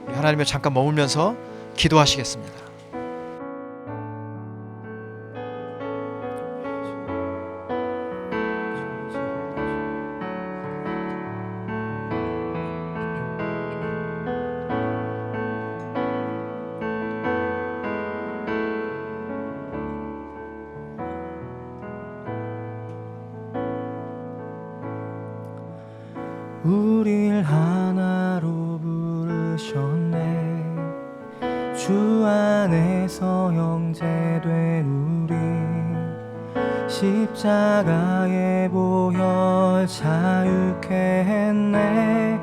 우리 하나님을 잠깐 머물면서 기도하시겠습니다. 우릴 하나로 부르셨네. 주 안에서 형제된 우리 십자가의 보혈 자유케 했네.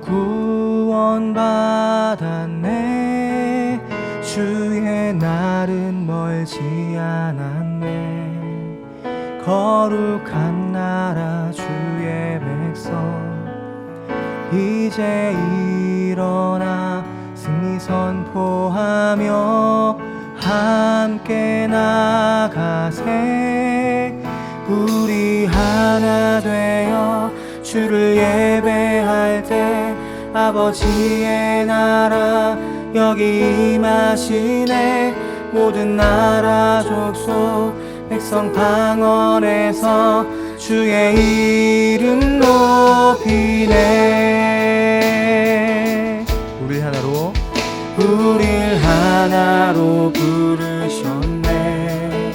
구원받았네. 주의 날은 멀지 않았네. 거룩한 나라 주의 백성 이제 일어나 승리 선포하며 함께 나가세. 우리 하나 되어 주를 예배할 때 아버지의 나라 여기 임하시네. 모든 나라 족속 백성 방언에서 주의 이름 높이네. 우릴 하나로 부르셨네.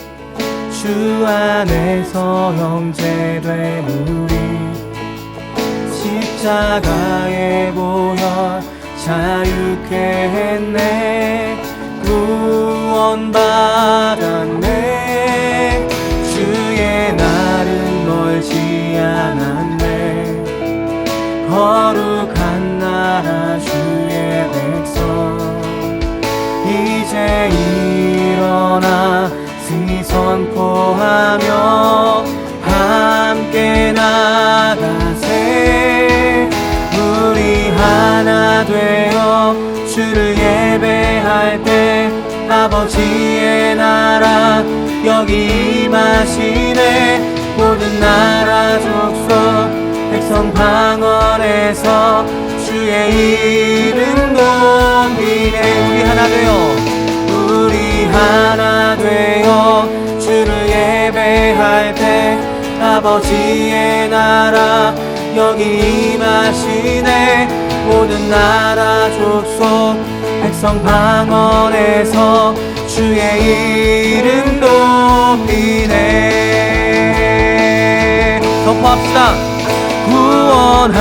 주 안에서 형제된 우리 십자가의 보혈 자유케 했네. 구원받았네. 주의 날은 멀지 않았네. 거룩한 나라 주의 백성 이제 일어나 승리 선포하며 함께 나가세. 주를 예배할 때 아버지의 나라 여기 임하시네. 모든 나라 족속 백성 방언에서 주의 이름 높이네. 우리 하나 되어, 우리 하나 되어 주를 예배할 때 아버지의 나라 여기 임하시네. 모든 나라 족속 백성 방언에서 주의 이름 높이네. 선포합시다. 구원하심이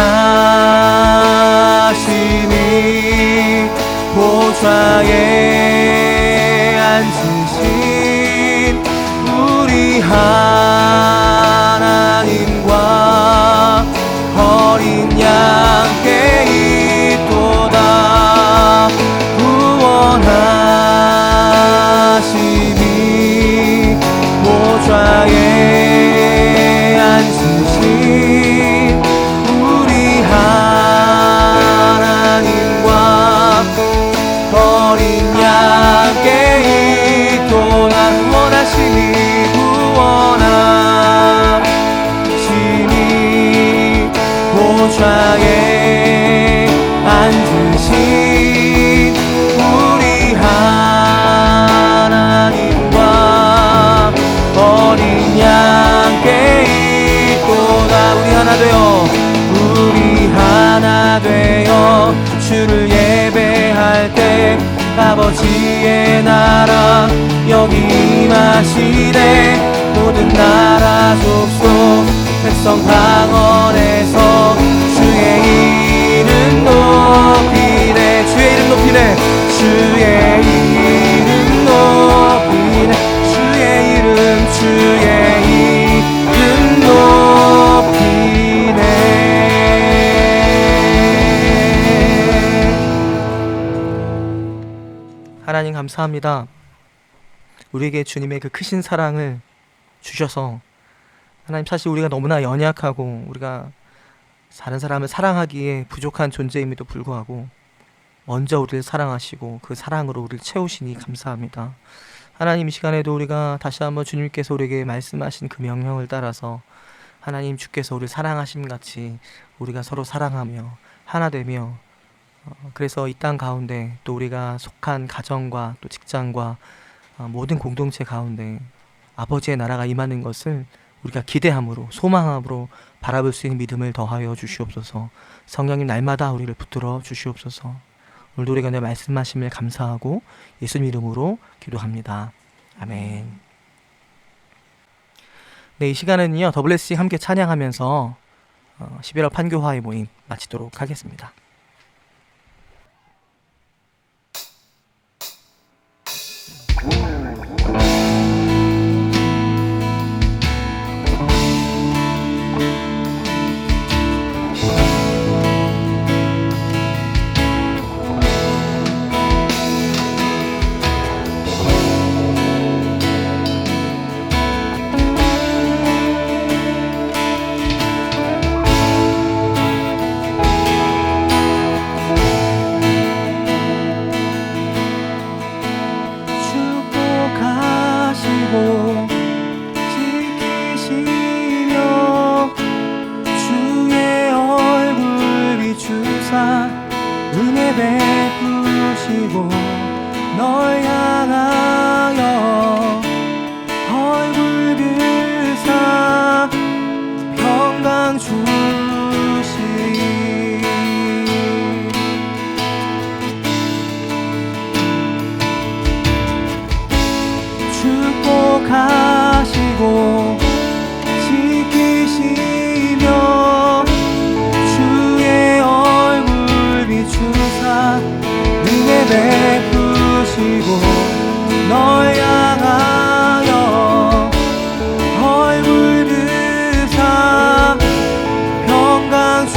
보좌에 앉으신 우리 하나님과 어린 양께 있도다. 구원하심이 보좌에 앉으신 우리 하나님과 어린 양께 있도다. 구원하심이 보좌에 앉으신 우리 하나님과 어린 양께 있도다. 우리 하나 되어, 우리 하나 되어 주를 예배할 때 아버지의 나라 여기 임하시네. 모든 나라 족속 백성 방언에서 주의 이름 높이네. 주의 이름 높이네. 주의 이름 높이네. 주의 이름 높이네. 하나님 감사합니다. 우리에게 주님의 그 크신 사랑을 주셔서, 하나님 사실 우리가 너무나 연약하고 우리가 다른 사람을 사랑하기에 부족한 존재임에도 불구하고 먼저 우리를 사랑하시고 그 사랑으로 우리를 채우시니 감사합니다. 하나님, 이 시간에도 우리가 다시 한번 주님께서 우리에게 말씀하신 그 명령을 따라서 하나님 주께서 우리를 사랑하심 같이 우리가 서로 사랑하며 하나 되며, 그래서 이 땅 가운데 또 우리가 속한 가정과 또 직장과 모든 공동체 가운데 아버지의 나라가 임하는 것을 우리가 기대함으로 소망함으로 바라볼 수 있는 믿음을 더하여 주시옵소서. 성령님 날마다 우리를 붙들어 주시옵소서. 오늘도 우리가 내 말씀하심을 감사하고 예수님 이름으로 기도합니다. 아멘. 네, 이 시간은요 더블레싱 함께 찬양하면서 11월 판교화의 모임 마치도록 하겠습니다. 은혜 베푸시고 널 향하여 얼굴 비사 평강 주시리. 축복하시고 지키시며 주의 얼굴 비추사 은혜 베푸시고 널 향하여 얼굴 비사 평강 주시리.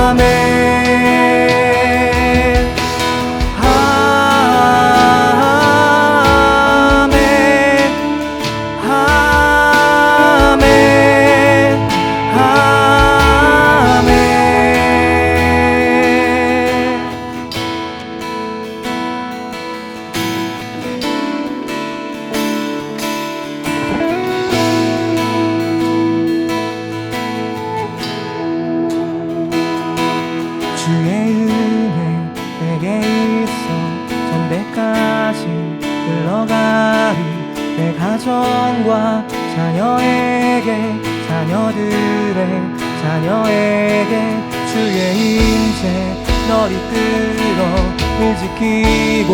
아멘. 주의 은혜 내게 있어 전대까지 흘러가리. 내 가정과 자녀에게 자녀에게 주의 임재 널 이끌어 늘 지키고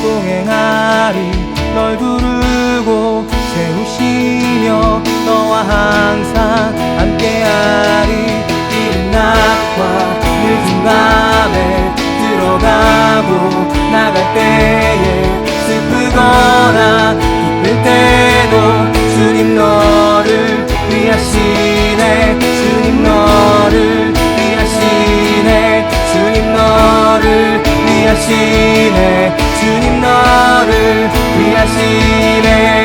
동행하리. 널 부르고 세우시며 너와 항상 함께하리. 이른 낮과 늦은 밤에 들어가고 나갈 때에 슬프거나 기쁠 때도 주님 너를 위하시네. 주님 너를 위하시네. 주님 너를 위하시네. 주님 너를 위하시네.